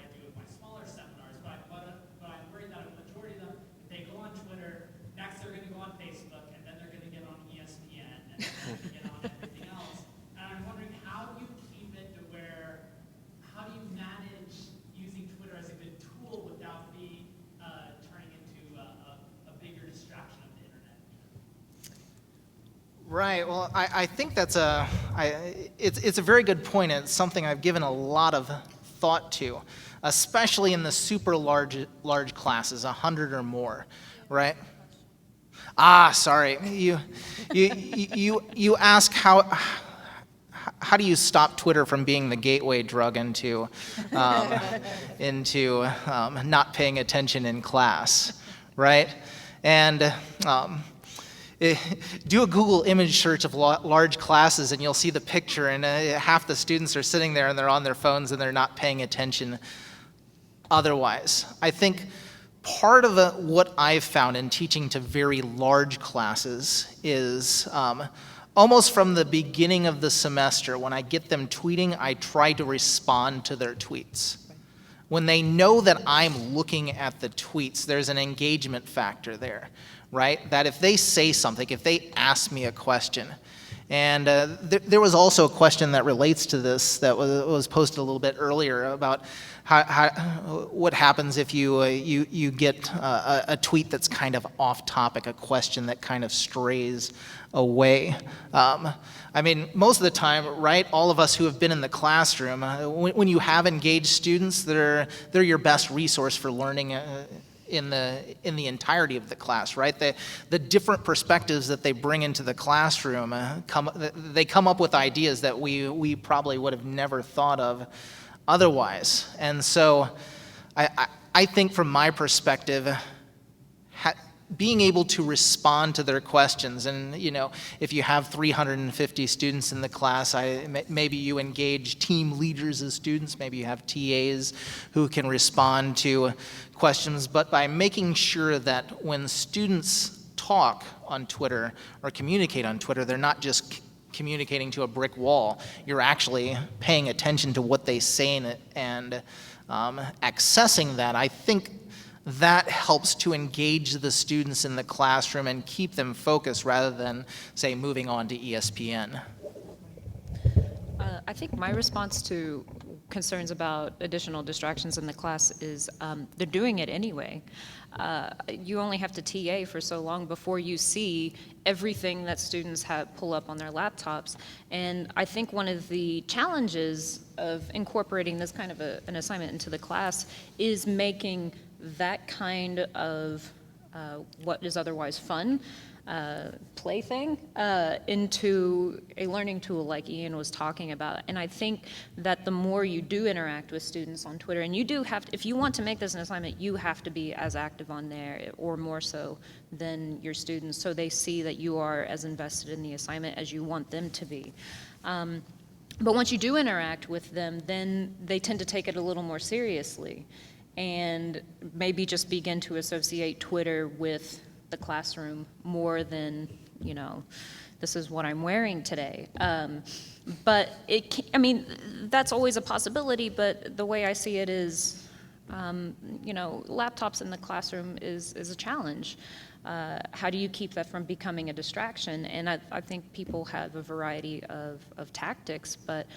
S3: Right. Well, I think it's a very good point. And it's something I've given a lot of thought to, especially in the super large classes, 100 or more, right? Sorry. You ask how do you stop Twitter from being the gateway drug into not paying attention in class, right? And do a Google image search of large classes and you'll see the picture, and half the students are sitting there and they're on their phones and they're not paying attention otherwise. I think part of what I've found in teaching to very large classes is almost from the beginning of the semester, when I get them tweeting, I try to respond to their tweets. When they know that I'm looking at the tweets, there's an engagement factor there, right? That if they say something, if they ask me a question, and there was also a question that relates to this that was posted a little bit earlier about what happens if you get a tweet that's kind of off topic, a question that kind of strays away. I mean, most of the time, right, all of us who have been in the classroom, when you have engaged students, they're your best resource for learning in the entirety of the class, right? The different perspectives that they bring into the classroom, they come up with ideas that we probably would have never thought of otherwise. And so I think from my perspective, being able to respond to their questions, and if you have 350 students in the class, maybe you engage team leaders as students, maybe you have TAs who can respond to questions, but by making sure that when students talk on Twitter or communicate on Twitter, they're not just communicating to a brick wall. You're actually paying attention to what they say and accessing that. I think that helps to engage the students in the classroom and keep them focused rather than, say, moving on to ESPN.
S2: I think my response to concerns about additional distractions in the class is they're doing it anyway. You only have to TA for so long before you see everything that students pull up on their laptops. And I think one of the challenges of incorporating this kind of an assignment into the class is making that kind of what is otherwise fun plaything into a learning tool like Ian was talking about. And I think that the more you do interact with students on Twitter, and you do have to, if you want to make this an assignment, you have to be as active on there or more so than your students, so they see that you are as invested in the assignment as you want them to be. But once you do interact with them, then they tend to take it a little more seriously and maybe just begin to associate Twitter with the classroom more than, this is what I'm wearing today. But that's always a possibility, but the way I see it is, laptops in the classroom is a challenge. How do you keep that from becoming a distraction? And I think people have a variety of tactics, but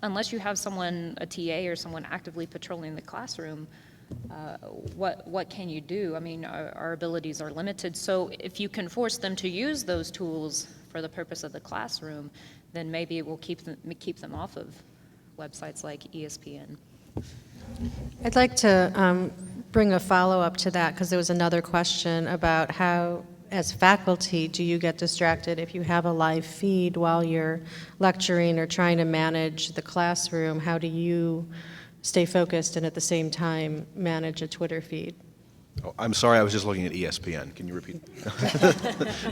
S2: unless you have someone, a TA or someone actively patrolling the classroom, what can you do? I mean, our abilities are limited. So if you can force them to use those tools for the purpose of the classroom, then maybe it will keep them off of websites like ESPN.
S1: I'd like to bring a follow-up to that, because there was another question about how, as faculty, do you get distracted if you have a live feed while you're lecturing or trying to manage the classroom? How do you stay focused and at the same time manage a Twitter feed?
S4: Oh, I'm sorry, I was just looking at ESPN. Can you repeat?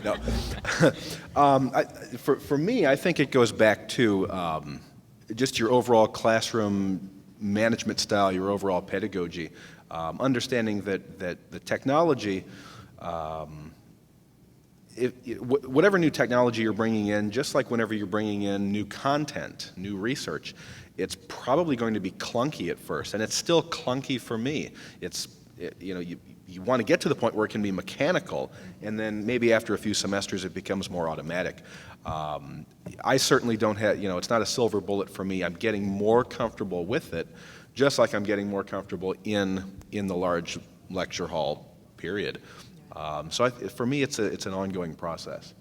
S4: No. For me, I think it goes back to just your overall classroom management style, your overall pedagogy, understanding that the technology, whatever new technology you're bringing in, just like whenever you're bringing in new content, new research, it's probably going to be clunky at first, and it's still clunky for me. You want to get to the point where it can be mechanical, and then maybe after a few semesters it becomes more automatic. I certainly don't have, it's not a silver bullet for me. I'm getting more comfortable with it, just like I'm getting more comfortable in the large lecture hall period. So for me, it's an ongoing process.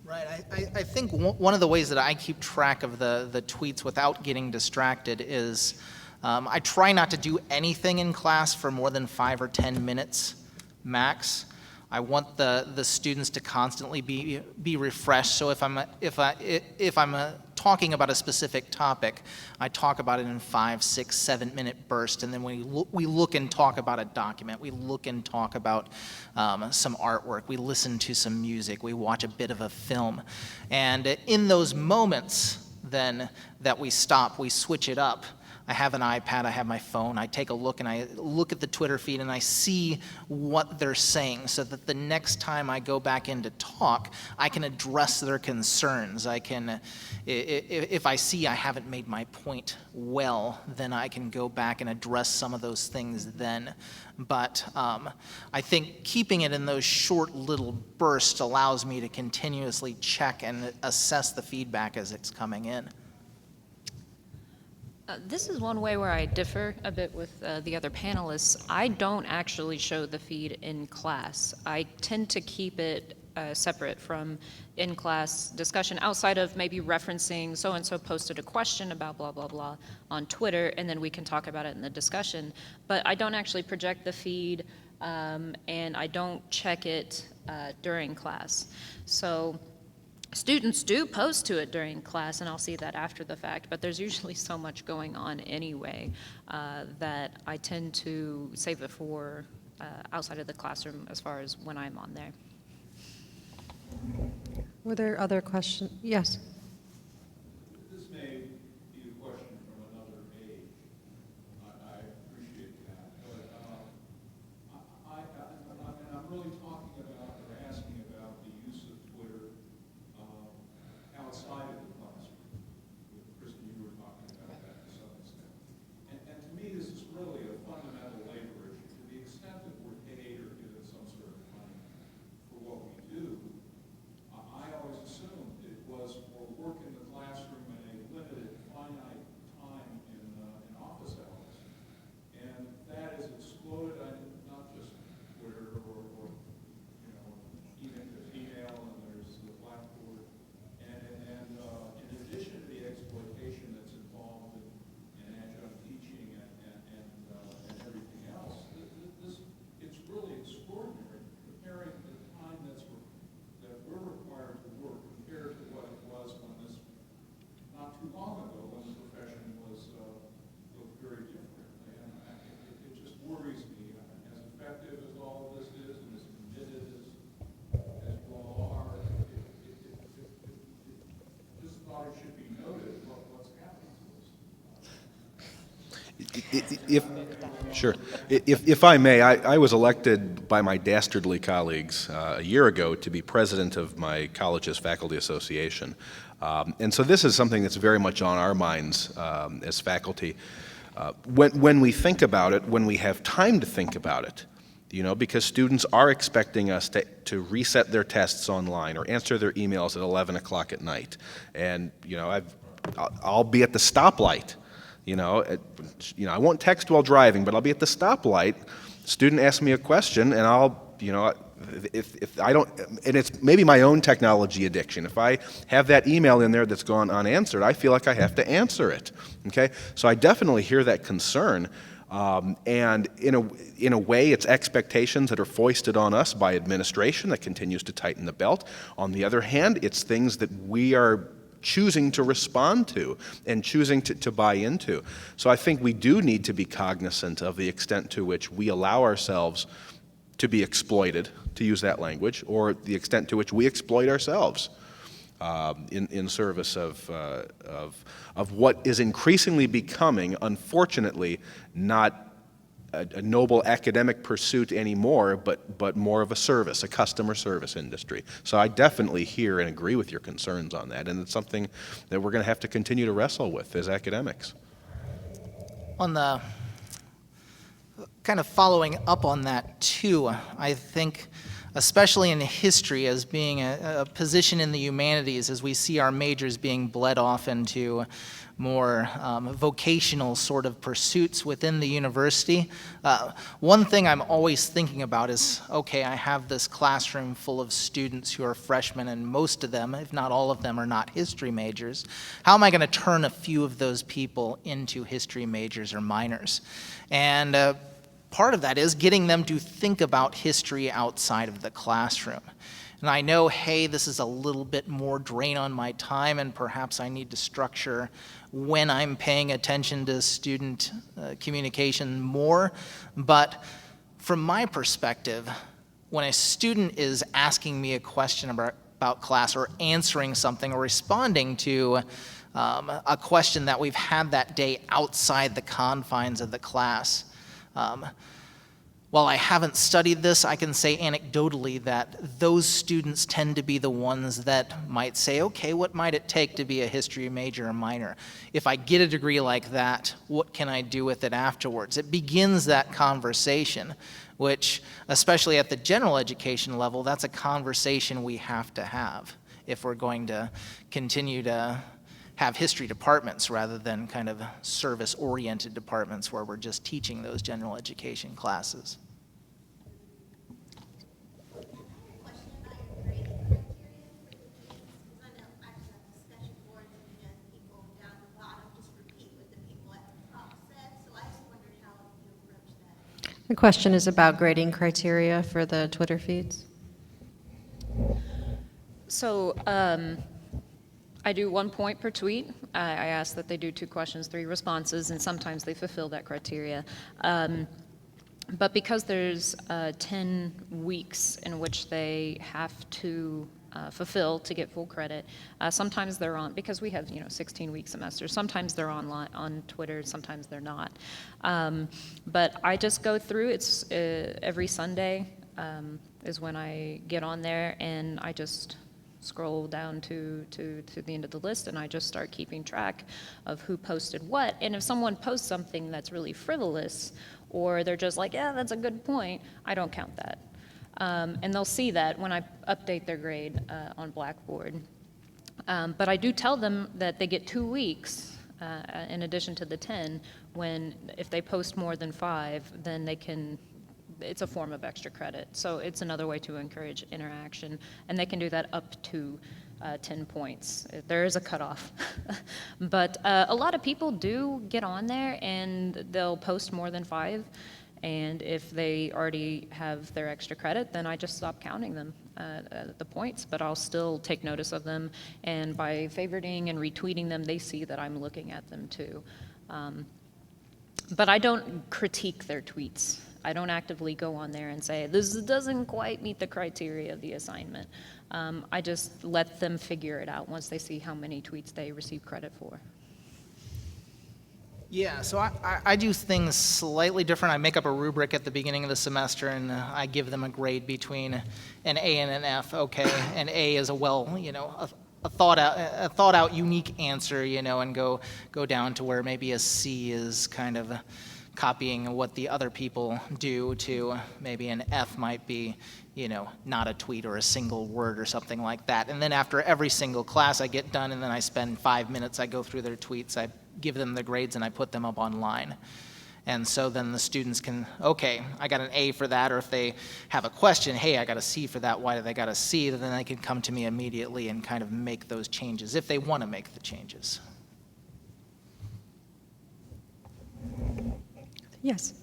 S3: Right. I think one of the ways that I keep track of the tweets without getting distracted is I try not to do anything in class for more than 5 or 10 minutes max. I want the students to constantly be refreshed. So if I'm talking about a specific topic, I talk about it in 5, 6, 7-minute bursts, and then we look and talk about a document. We look and talk about some artwork. We listen to some music. We watch a bit of a film, and in those moments, then that we stop, we switch it up. I have an iPad, I have my phone, I take a look and I look at the Twitter feed and I see what they're saying so that the next time I go back in to talk, I can address their concerns. I can, if I see I haven't made my point well, then I can go back and address some of those things then. But I think keeping it in those short little bursts allows me to continuously check and assess the feedback as it's coming in.
S2: This is one way where I differ a bit with the other panelists. I don't actually show the feed in class. I tend to keep it separate from in-class discussion outside of maybe referencing so-and-so posted a question about blah, blah, blah on Twitter, and then we can talk about it in the discussion. But I don't actually project the feed, and I don't check it during class. So students do post to it during class, and I'll see that after the fact, but there's usually so much going on anyway that I tend to save it for outside of the classroom as far as when I'm on there.
S1: Were there other questions? Yes.
S5: This may be a question from another age. I appreciate that. But I'm really talking about or asking about the use of Twitter outside of the classroom. Kristen, you were talking about that to some extent. And to me, this is really a fundamental labor issue. To the extent that we're paid or given some sort of money for what we do, I always assumed it was for work in the classroom in a limited, finite time in office hours. And that is exploded, not just Twitter or even there's email and there's the Blackboard. And in addition to the exploitation that's involved in adjunct teaching and everything else, it's really extraordinary comparing the time that we're required to work compared to what it was not too long ago when the profession was looked very differently. And it just worries me. As effective as all of this is and as committed as you all are, just thought it should be noted what's happening to us.
S4: Sure. If I may, I was elected by my dastardly colleagues a year ago to be president of my college's faculty association. And so this is something that's very much on our minds as faculty. When we think about it, when we have time to think about it, because students are expecting us to reset their tests online or answer their emails at 11 o'clock at night. And, I'll be at the stoplight. I won't text while driving, but I'll be at the stoplight. Student asks me a question, and I'll, if I don't, and it's maybe my own technology addiction. If I have that email in there that's gone unanswered, I feel like I have to answer it. Okay, so I definitely hear that concern, and in a way, it's expectations that are foisted on us by administration that continues to tighten the belt. On the other hand, it's things that we are choosing to respond to and choosing to buy into. So I think we do need to be cognizant of the extent to which we allow ourselves to be exploited, to use that language, or the extent to which we exploit ourselves in service of what is increasingly becoming, unfortunately, not a noble academic pursuit anymore, but more of a service, a customer service industry. So I definitely hear and agree with your concerns on that, and it's something that we're going to have to continue to wrestle with as academics.
S3: On the kind of following up on that too, I think especially in history as being a position in the humanities, as we see our majors being bled off into more vocational sort of pursuits within the university. One thing I'm always thinking about is, okay, I have this classroom full of students who are freshmen, and most of them, if not all of them, are not history majors. How am I going to turn a few of those people into history majors or minors? And part of that is getting them to think about history outside of the classroom. And I know, hey, this is a little bit more drain on my time, and perhaps I need to structure when I'm paying attention to student communication more. But from my perspective, when a student is asking me a question about class, or answering something, or responding to a question that we've had that day outside the confines of the class, while I haven't studied this, I can say anecdotally that those students tend to be the ones that might say, okay, what might it take to be a history major or minor? If I get a degree like that, what can I do with it afterwards? It begins that conversation, which, especially at the general education level, that's a conversation we have to have if we're going to continue to have history departments rather than kind of service-oriented departments where we're just teaching those general education classes.
S1: The question is about grading criteria for the Twitter feeds.
S2: So I do 1 point per tweet. I ask that they do 2 questions, 3 responses, and sometimes they fulfill that criteria. But because there's 10 weeks in which they have to fulfill to get full credit, sometimes they're on, because we have 16-week semesters, sometimes they're online on Twitter, sometimes they're not. But I just go through, it's every Sunday is when I get on there, and I just scroll down to the end of the list, and I just start keeping track of who posted what. And if someone posts something that's really frivolous, or they're just like, yeah, that's a good point, I don't count that. And they'll see that when I update their grade on Blackboard. But I do tell them that they get 2 weeks in addition to the 10, when if they post more than 5, then they can, it's a form of extra credit. So it's another way to encourage interaction, and they can do that up to 10 points. There is a cutoff. But a lot of people do get on there and they'll post more than 5. And if they already have their extra credit, then I just stop counting them, the points, but I'll still take notice of them. And by favoriting and retweeting them, they see that I'm looking at them too. But I don't critique their tweets. I don't actively go on there and say, this doesn't quite meet the criteria of the assignment. I just let them figure it out once they see how many tweets they receive credit for.
S3: Yeah, so I do things slightly different. I make up a rubric at the beginning of the semester, and I give them a grade between an A and an F. Okay, an A is a thought out, unique answer, and go down to where maybe a C is kind of copying what the other people do, to maybe an F might be, not a tweet or a single word or something like that. And then after every single class I get done, and then I spend 5 minutes, I go through their tweets, I give them the grades, and I put them up online. And so then the students can, okay, I got an A for that, or if they have a question, hey, I got a C for that, why did they got a C? Then they can come to me immediately and kind of make those changes, if they want to make the changes.
S1: Yes.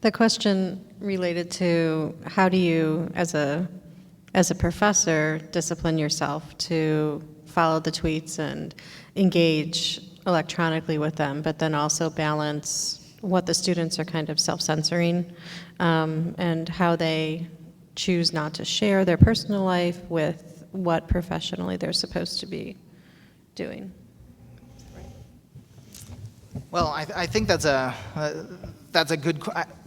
S1: The question related to how do you, as a professor, discipline yourself to follow the tweets and engage electronically with them, but then also balance what the students are kind of self-censoring, and how they choose not to share their personal life with what professionally they're supposed to be doing.
S3: Well, I think that's a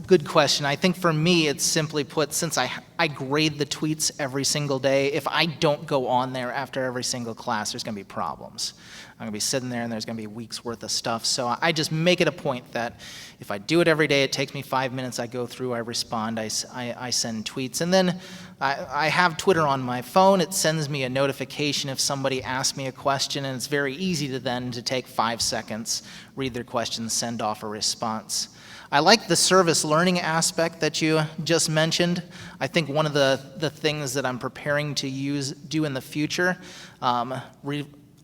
S3: good question. I think for me, it's simply put, since I grade the tweets every single day, if I don't go on there after every single class, there's going to be problems. I'm going to be sitting there and there's going to be weeks worth of stuff. So I just make it a point that if I do it every day, it takes me 5 minutes, I go through, I respond, I send tweets. And then I have Twitter on my phone. It sends me a notification if somebody asks me a question, and it's very easy to take 5 seconds, read their question, send off a response. I like the service learning aspect that you just mentioned. I think one of the things that I'm preparing to do in the future,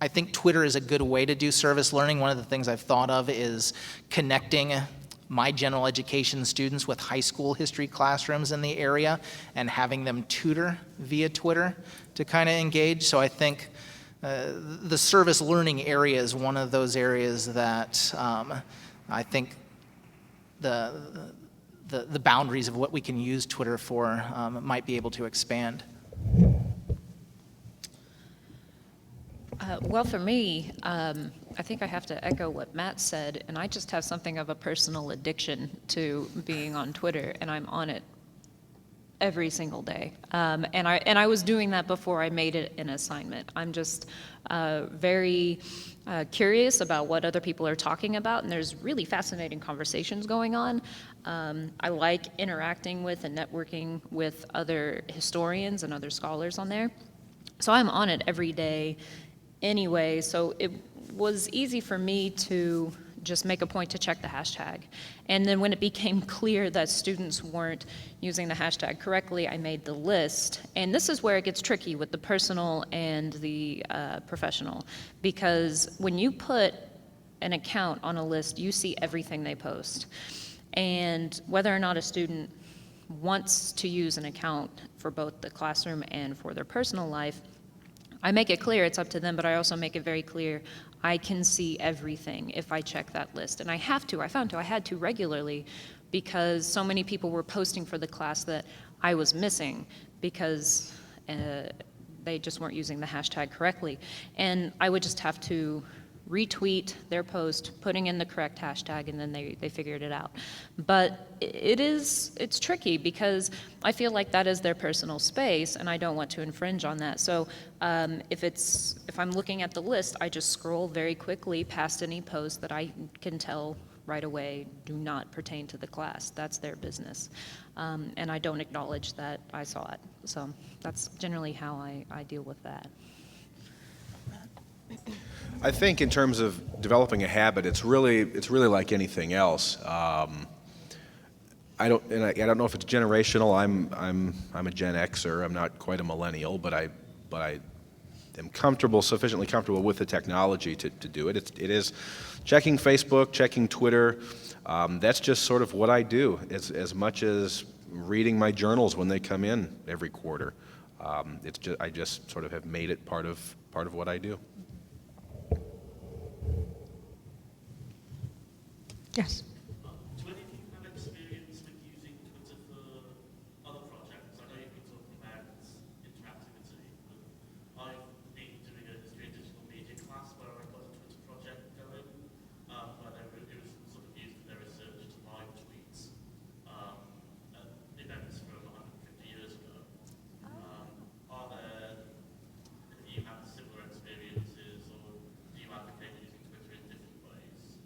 S3: I think Twitter is a good way to do service learning. One of the things I've thought of is connecting my general education students with high school history classrooms in the area and having them tutor via Twitter to kind of engage. So I think the service learning area is one of those areas that I think the boundaries of what we can use Twitter for might be able to expand.
S2: Well, for me, I think I have to echo what Matt said, and I just have something of a personal addiction to being on Twitter, and I'm on it every single day. And I was doing that before I made it an assignment. I'm just very curious about what other people are talking about, and there's really fascinating conversations going on. I like interacting with and networking with other historians and other scholars on there. So I'm on it every day anyway, so it was easy for me to just make a point to check the hashtag. And then when it became clear that students weren't using the hashtag correctly, I made the list. And this is where it gets tricky with the personal and the professional, because when you put an account on a list, you see everything they post. And whether or not a student wants to use an account for both the classroom and for their personal life, I make it clear it's up to them, but I also make it very clear I can see everything if I check that list. And I had to regularly, because so many people were posting for the class that I was missing because they just weren't using the hashtag correctly. And I would just have to retweet their post, putting in the correct hashtag, and then they figured it out. But it's tricky because I feel like that is their personal space, and I don't want to infringe on that. So if I'm looking at the list, I just scroll very quickly past any post that I can tell right away do not pertain to the class. That's their business. And I don't acknowledge that I saw it. So that's generally how I deal with that.
S4: I think in terms of developing a habit, it's really like anything else. I don't know if it's generational. I'm a Gen Xer. I'm not quite a millennial, but I am sufficiently comfortable with the technology to do it. It is checking Facebook, checking Twitter. That's just sort of what I do, as much as reading my journals when they come in every quarter. I just sort of have made it part of what I do.
S1: Yes.
S7: Do any of you have experience with using Twitter for other projects? I know you've been talking about interactivity, but I've been doing a history and digital media class where I got a Twitter project going, where it was sort of used in their research to live tweets at events from 150 years ago. Have you had similar experiences, or do you advocate using Twitter in different ways?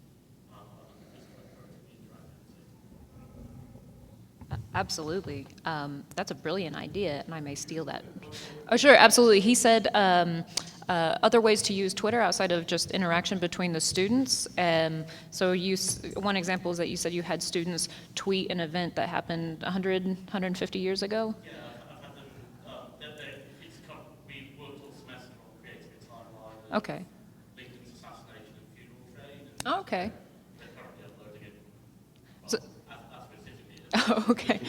S2: Absolutely. That's a brilliant idea, and I may steal that. Oh, sure, absolutely. He said other ways to use Twitter outside of just interaction between the students. So one example is that you said you had students tweet an event that happened 150 years ago?
S7: Yeah, I've had them, we worked all semester on creating a timeline of
S2: Okay.
S7: Lincoln's assassination and funeral train.
S2: Oh, okay.
S7: They're currently uploading it
S2: So-
S7: as we're sitting here.
S2: Oh, okay.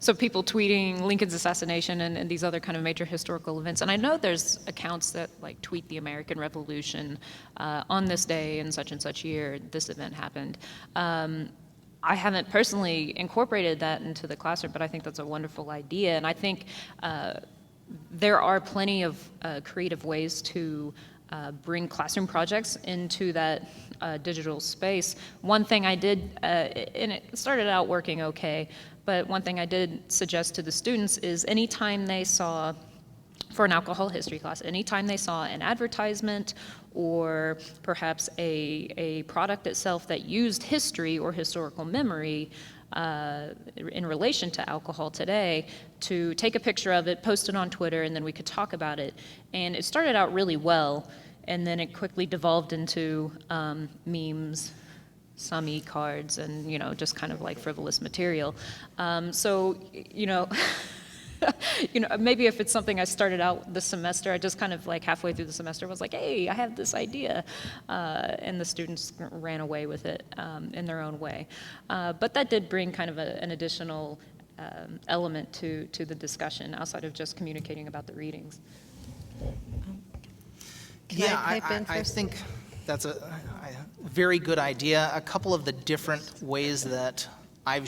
S2: So people tweeting Lincoln's assassination and these other kind of major historical events. And I know there's accounts that like tweet the American Revolution on this day and such year, this event happened. I haven't personally incorporated that into the classroom, but I think that's a wonderful idea. And I think there are plenty of creative ways to bring classroom projects into that digital space. One thing I did, and it started out working okay, but one thing I did suggest to the students is anytime they saw, for an alcohol history class, anytime they saw an advertisement or perhaps a product itself that used history or historical memory in relation to alcohol today, to take a picture of it, post it on Twitter, and then we could talk about it. And it started out really well, and then it quickly devolved into memes, some e-cards, and, you know, just kind of like frivolous material. So, you know, maybe if it's something I started out this semester, I just kind of like halfway through the semester was like, hey, I have this idea. And the students ran away with it in their own way. But that did bring kind of an additional element to the discussion outside of just communicating about the readings.
S1: Can I pipe in
S3: I
S1: first?
S3: think that's a very good idea. A couple of the different ways that I've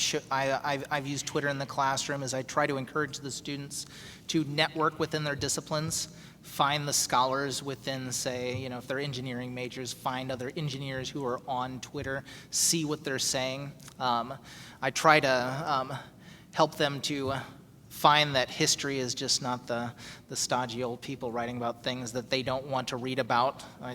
S3: used Twitter in the classroom is I try to encourage the students to network within their disciplines, find the scholars within, say, you know, if they're engineering majors, find other engineers who are on Twitter, see what they're saying. I try to help them to find that history is just not the stodgy old people writing about things that they don't want to read about. I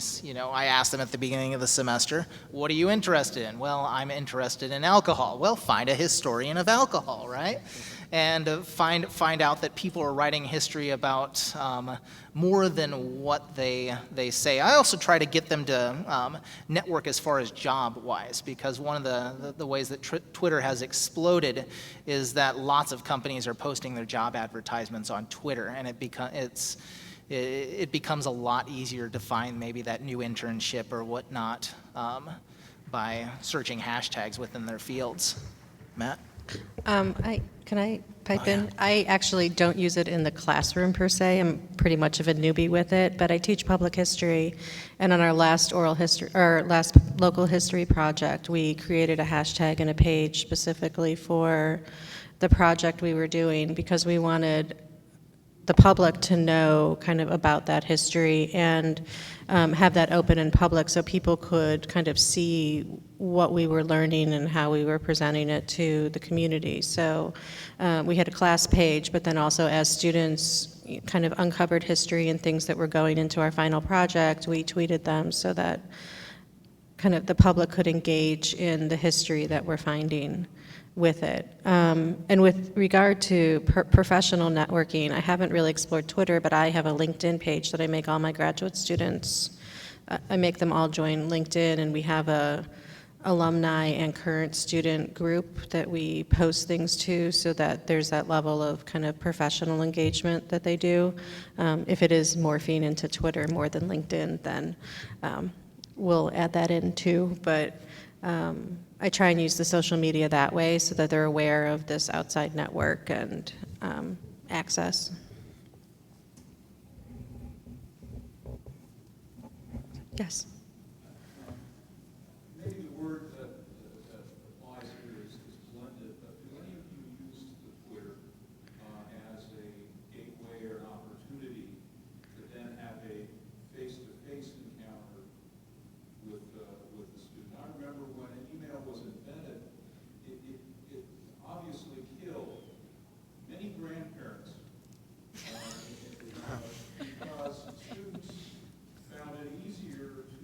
S3: asked them at the beginning of the semester, what are you interested in? Well, I'm interested in alcohol. Well, find a historian of alcohol, right? And find out that people are writing history about more than what they say. I also try to get them to network as far as job-wise, because one of the ways that Twitter has exploded is that lots of companies are posting their job advertisements on Twitter, and it becomes a lot easier to find maybe that new internship or whatnot by searching hashtags within their fields. Matt?
S1: Can I pipe in? I actually don't use it in the classroom per se. I'm pretty much of a newbie with it, but I teach public history, and on our last last local history project, we created a hashtag and a page specifically for the project we were doing because we wanted the public to know kind of about that history and have that open in public so people could kind of see what we were learning and how we were presenting it to the community. So we had a class page, but then also as students kind of uncovered history and things that were going into our final project, we tweeted them so that kind of the public could engage in the history that we're finding with it. And with regard to professional networking, I haven't really explored Twitter, but I have a LinkedIn page that I make all my graduate students. I make them all join LinkedIn, and we have a alumni and current student group that we post things to so that there's that level of kind of professional engagement that they do. If it is morphing into Twitter more than LinkedIn, then we'll add that in too. But I try and use the social media that way so that they're aware of this outside network and access. Yes.
S5: Maybe the word that applies here is blended, but do any of you use the Twitter as a gateway or an opportunity to then have a face-to-face encounter with the student? I remember when an email was invented, it obviously killed many grandparents because students found it easier to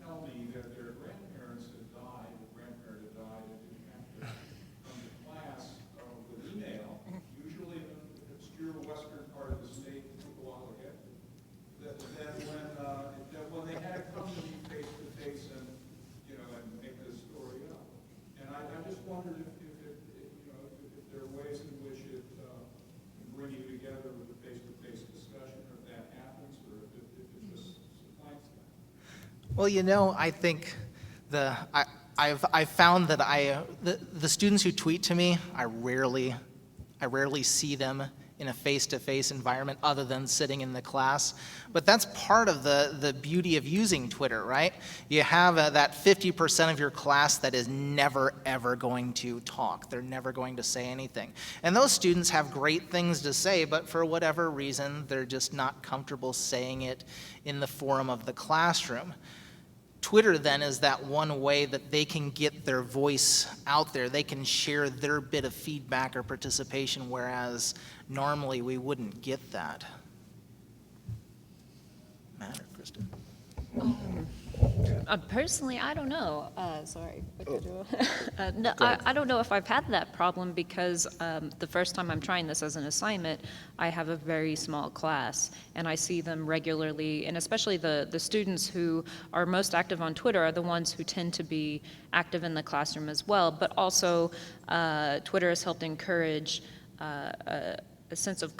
S5: tell me that their grandparents had died, a grandparent had died, and didn't have to come to class with email, usually in an obscure western part of the state, took a while to get to. That when they had to come to me face to face and make this story up. And I just wondered if there are ways in which it can bring you together with a face-to-face discussion, or if that happens, or if it just supplants that.
S3: Well, I think I've found that the students who tweet to me, I I rarely see them in a face-to-face environment other than sitting in the class. But that's part of the beauty of using Twitter, right? You have that 50% of your class that is never, ever going to talk. They're never going to say anything. And those students have great things to say, but for whatever reason, they're just not comfortable saying it in the forum of the classroom. Twitter then is that one way that they can get their voice out there. They can share their bit of feedback or participation, whereas normally we wouldn't get that. Matt or Kristen?
S2: Personally, I don't know. Sorry. No, I don't know if I've had that problem because the first time I'm trying this as an assignment, I have a very small class, and I see them regularly, and especially the students who are most active on Twitter are the ones who tend to be active in the classroom as well, but also Twitter has helped encourage a sense of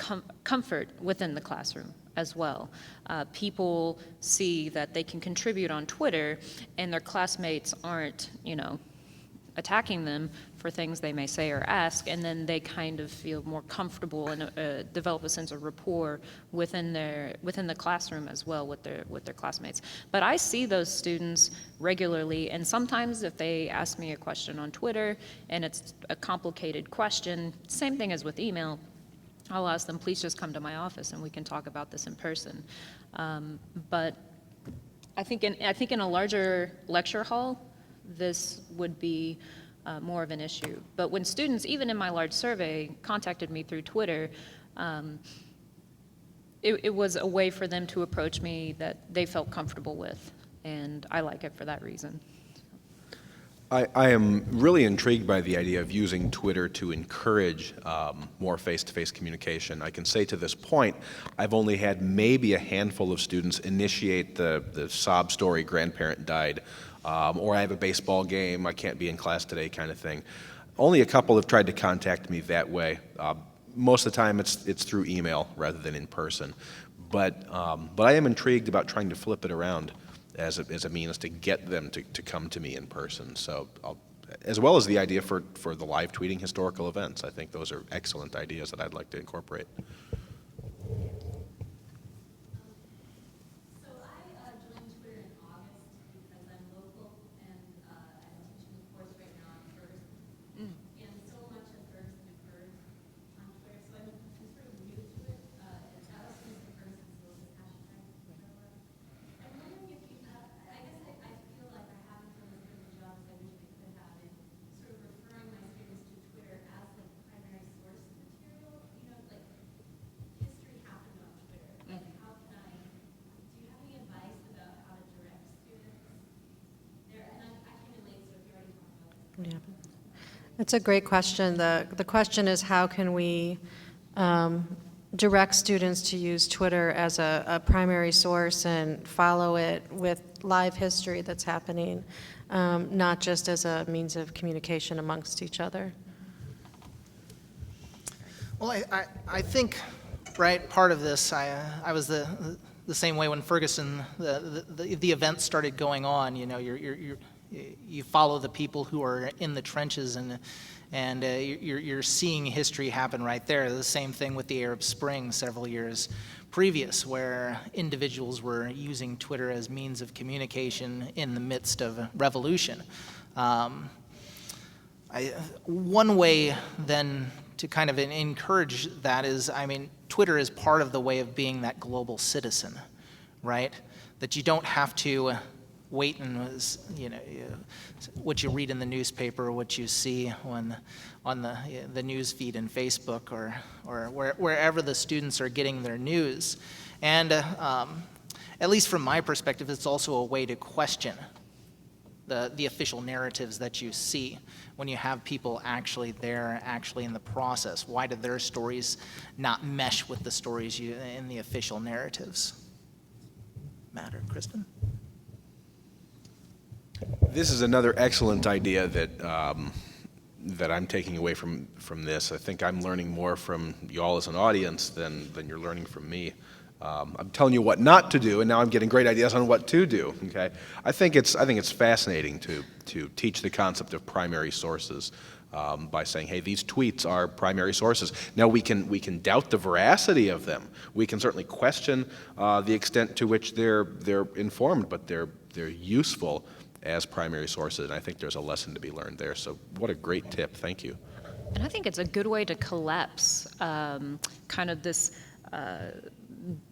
S2: comfort within the classroom as well. People see that they can contribute on Twitter and their classmates aren't, attacking them for things they may say or ask, and then they kind of feel more comfortable and develop a sense of rapport within the classroom as well with their classmates. But I see those students regularly, and sometimes if they ask me a question on Twitter and it's a complicated question, same thing as with email, I'll ask them, please just come to my office and we can talk about this in person. But I think in a larger lecture hall, this would be more of an issue. But when students, even in my large survey, contacted me through Twitter, it was a way for them to approach me that they felt comfortable with, and I like it for that reason.
S4: I am really intrigued by the idea of using Twitter to encourage more face-to-face communication. I can say to this point, I've only had maybe a handful of students initiate the sob story, grandparent died, or I have a baseball game, I can't be in class today kind of thing. Only a couple have tried to contact me that way. Most of the time it's through email rather than in person. But I am intrigued about trying to flip it around as a means to get them to come to me in person. So, as well as the idea for the live tweeting historical events. I think those are excellent ideas that I'd like to incorporate.
S8: So I joined Twitter in August because I'm local and I'm teaching a course right now on Ferguson. And so much of Ferguson occurs on Twitter, so I'm sort of new to it. And Allison is the Ferguson Sources hashtag. I'm wondering if you have, I guess I feel like I haven't done as good a job as I wish I could have in sort of referring my students to Twitter as the primary source of material. Like history happened on Twitter. Like how can I, do you have any advice about how to direct students there? And I came in late, so if you already talked about this.
S1: Yeah. It's a great question. The question is, how can we direct students to use Twitter as a primary source and follow it with live history that's happening, not just as a means of communication amongst each other?
S3: Well, I think, right, part of this, I was the same way when Ferguson, the event started going on. You follow the people who are in the trenches, and you're seeing history happen right there. The same thing with the Arab Spring several years previous, where individuals were using Twitter as means of communication in the midst of a revolution. One way then to kind of encourage that is, Twitter is part of the way of being that global citizen, right? That you don't have to wait and what you read in the newspaper, what you see on the news feed in Facebook or wherever the students are getting their news. And at least from my perspective, it's also a way to question the official narratives that you see when you have people actually there, actually in the process. Why do their stories not mesh with the stories in the official narratives? Matt or Kristen?
S4: This is another excellent idea that I'm taking away from this. I think I'm learning more from y'all as an audience than you're learning from me. I'm telling you what not to do, and now I'm getting great ideas on what to do. Okay, I think it's fascinating to teach the concept of primary sources. by saying, hey, these tweets are primary sources. Now, we can doubt the veracity of them. We can certainly question the extent to which they're informed, but they're useful as primary sources, and I think there's a lesson to be learned there. So what a great tip. Thank you.
S2: And I think it's a good way to collapse kind of this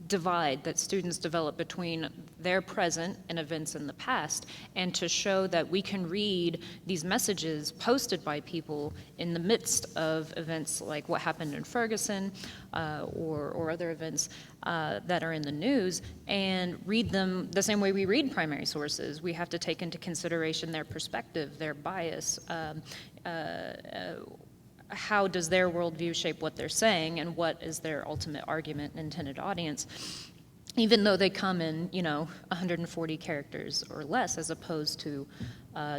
S2: divide that students develop between their present and events in the past, and to show that we can read these messages posted by people in the midst of events like what happened in Ferguson or other events that are in the news, and read them the same way we read primary sources. We have to take into consideration their perspective, their bias, how does their worldview shape what they're saying, and what is their ultimate argument and intended audience, even though they come in, 140 characters or less, as opposed to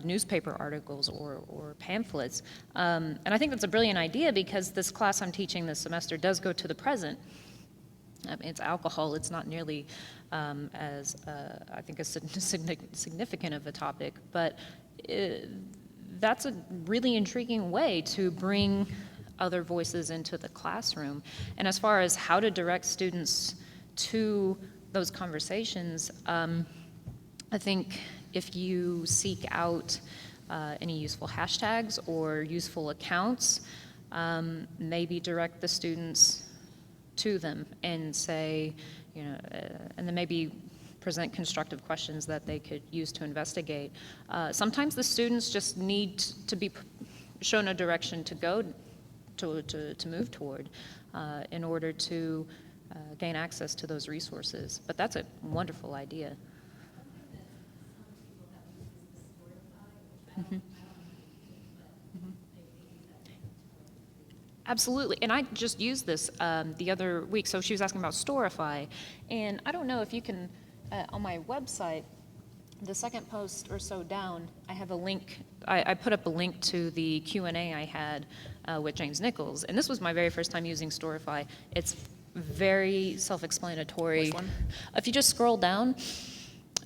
S2: newspaper articles or pamphlets. And I think that's a brilliant idea, because this class I'm teaching this semester does go to the present. I mean, it's alcohol. It's not nearly as, I think, as significant of a topic, but that's a really intriguing way to bring other voices into the classroom. And as far as how to direct students to those conversations, I think if you seek out any useful hashtags or useful accounts, maybe direct the students to them and say, and then maybe present constructive questions that they could use to investigate. Sometimes the students just need to be shown a direction to go to move toward in order to gain access to those resources. But that's a wonderful idea. Mm-hmm. Absolutely, and I just used this the other week. So she was asking about Storify, and I don't know if you can, on my website, the second post or so down, I have a link. I put up a link to the Q&A I had with James Nichols, and this was my very first time using Storify. It's very self-explanatory.
S3: Which one?
S2: If you just scroll down,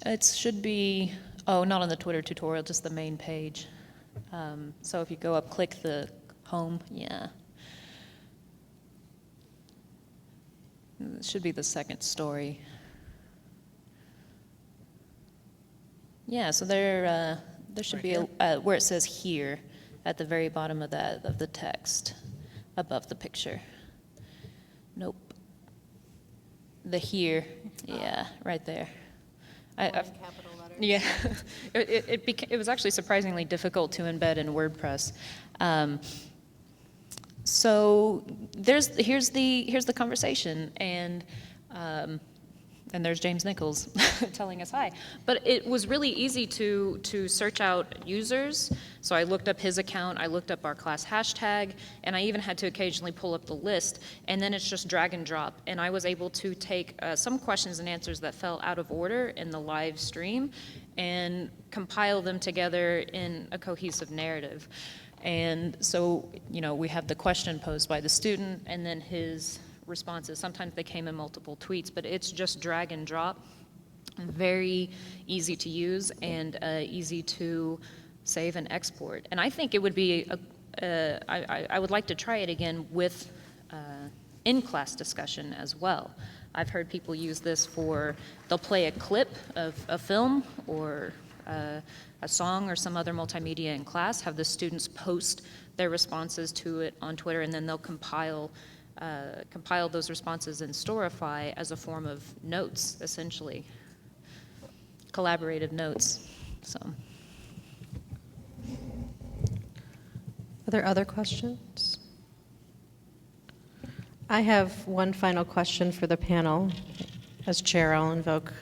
S2: it should be, not on the Twitter tutorial, just the main page. So if you go up, click the home, yeah. It should be the second story. Yeah, so there should be where it says here at the very bottom of the text above the picture. Nope. The here, yeah, right there.
S1: Capital letters.
S2: Yeah, it was actually surprisingly difficult to embed in WordPress. So here's the conversation, and there's James Nichols telling us hi. But it was really easy to search out users. So I looked up his account, I looked up our class hashtag, and I even had to occasionally pull up the list. And then it's just drag and drop. And I was able to take some questions and answers that fell out of order in the live stream and compile them together in a cohesive narrative. And so, we have the question posed by the student and then his responses. Sometimes they came in multiple tweets, but it's just drag and drop. Very easy to use and easy to save and export. And I think it would be, I would like to try it again with in-class discussion as well. I've heard people use this they'll play a clip of a film or a song or some other multimedia in class, have the students post their responses to it on Twitter, and then they'll compile those responses in Storify as a form of notes, essentially. Collaborative notes. So.
S1: Are there other questions? I have one final question for the panel. As chair, I'll invoke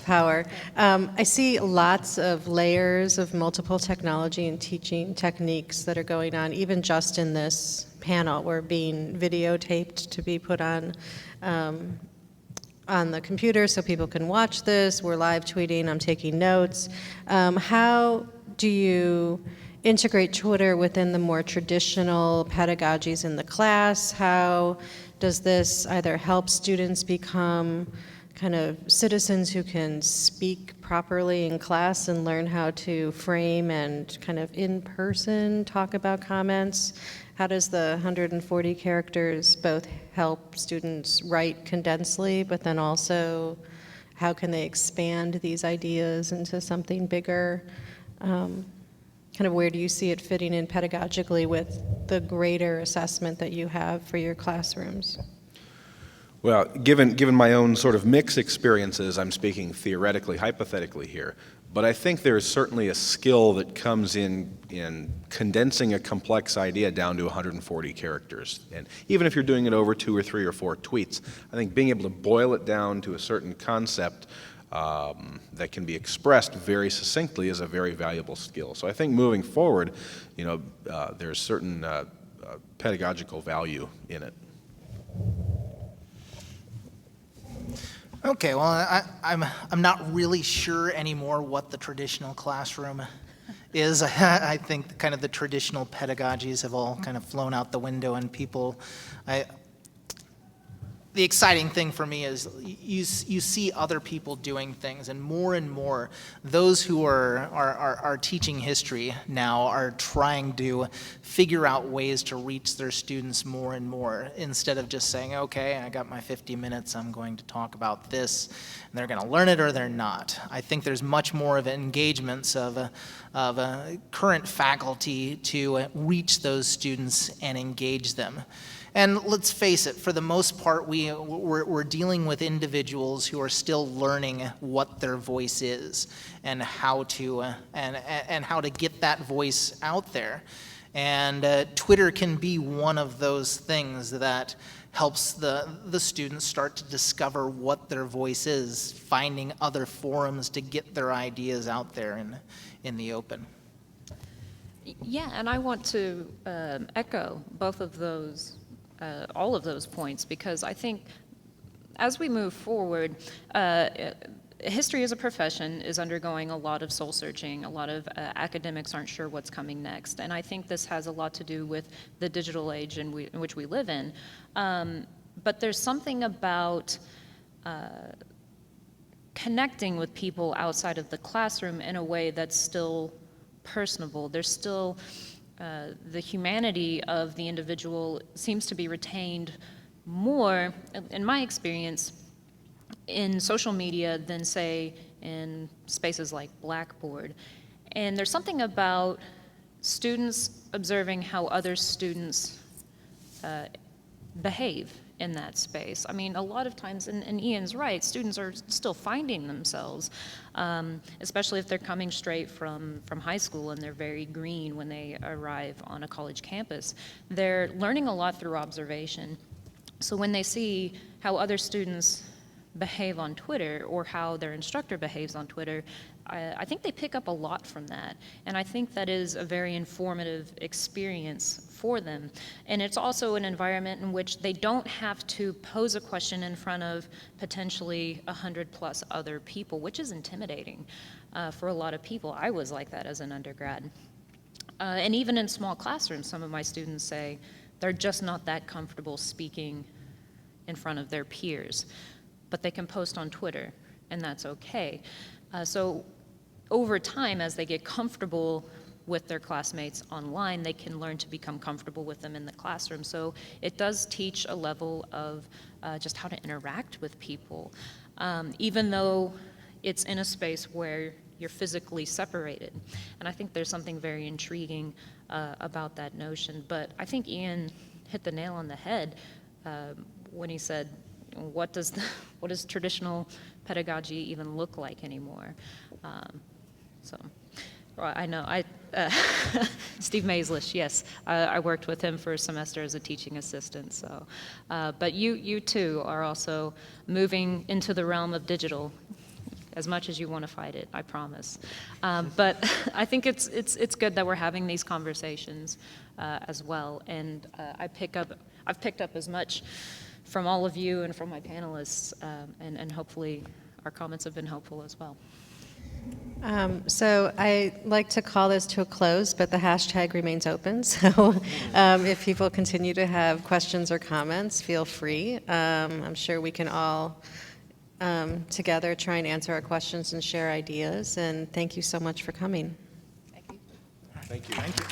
S1: power. I see lots of layers of multiple technology and teaching techniques that are going on, even just in this panel. We're being videotaped to be put on the computer so people can watch this. We're live tweeting. I'm taking notes. How do you integrate Twitter within the more traditional pedagogies in the class? How does this either help students become kind of citizens who can speak properly in class and learn how to frame and kind of in person talk about comments? How does the 140 characters both help students write condensedly, but then also how can they expand these ideas into something bigger? Kind of where do you see it fitting in pedagogically with the greater assessment that you have for your classrooms?
S4: Well, given my own sort of mixed experiences, I'm speaking theoretically, hypothetically here, but I think there's certainly a skill that comes in condensing a complex idea down to 140 characters. And even if you're doing it over 2 or 3 or 4 tweets, I think being able to boil it down to a certain concept that can be expressed very succinctly is a very valuable skill. So I think moving forward, there's certain pedagogical value in it.
S3: Okay, well, I'm not really sure anymore what the traditional classroom is. I think kind of the traditional pedagogies have all kind of flown out the window, and the exciting thing for me is you see other people doing things, and more those who are teaching history now are trying to figure out ways to reach their students more and more, instead of just saying, okay, I got my 50 minutes, I'm going to talk about this, and they're going to learn it or they're not. I think there's much more of engagements of current faculty to reach those students and engage them. And let's face it, for the most part, we're dealing with individuals who are still learning what their voice is and how to and how to get that voice out there. And Twitter can be one of those things that helps the students start to discover what their voice is, finding other forums to get their ideas out there in the open.
S2: Yeah, and I want to echo both of those, all of those points, because I think as we move forward, history as a profession is undergoing a lot of soul searching. A lot of academics aren't sure what's coming next, and I think this has a lot to do with the digital age in which we live in. But there's something about connecting with people outside of the classroom in a way that's still personable. There's still the humanity of the individual seems to be retained more, in my experience, in social media than, say, in spaces like Blackboard. And there's something about students observing how other students behave in that space. I mean, a lot of times, and Ian's right, students are still finding themselves, especially if they're coming straight from high school and they're very green when they arrive on a college campus. They're learning a lot through observation. So when they see how other students behave on Twitter or how their instructor behaves on Twitter, I think they pick up a lot from that. And I think that is a very informative experience for them. And it's also an environment in which they don't have to pose a question in front of potentially 100+ other people, which is intimidating for a lot of people. I was like that as an undergrad. And even in small classrooms, some of my students say they're just not that comfortable speaking in front of their peers. But they can post on Twitter, and that's okay. So over time, as they get comfortable with their classmates online, they can learn to become comfortable with them in the classroom. So it does teach a level of just how to interact with people, even though it's in a space where you're physically separated. And I think there's something very intriguing about that notion. But I think Ian hit the nail on the head when he said, what does traditional pedagogy even look like anymore? I know, Steve Maislish, yes, I worked with him for a semester as a teaching assistant. So, but you too are also moving into the realm of digital, as much as you want to fight it, I promise. But I think it's good that we're having these conversations as well, and I've picked up as much from all of you and from my panelists, and hopefully our comments have been helpful as well.
S1: So I like to call this to a close, but the hashtag remains open. So if people continue to have questions or comments, feel free. I'm sure we can all together, try and answer our questions and share ideas. And thank you so much for coming.
S4: Thank you.
S3: Thank you.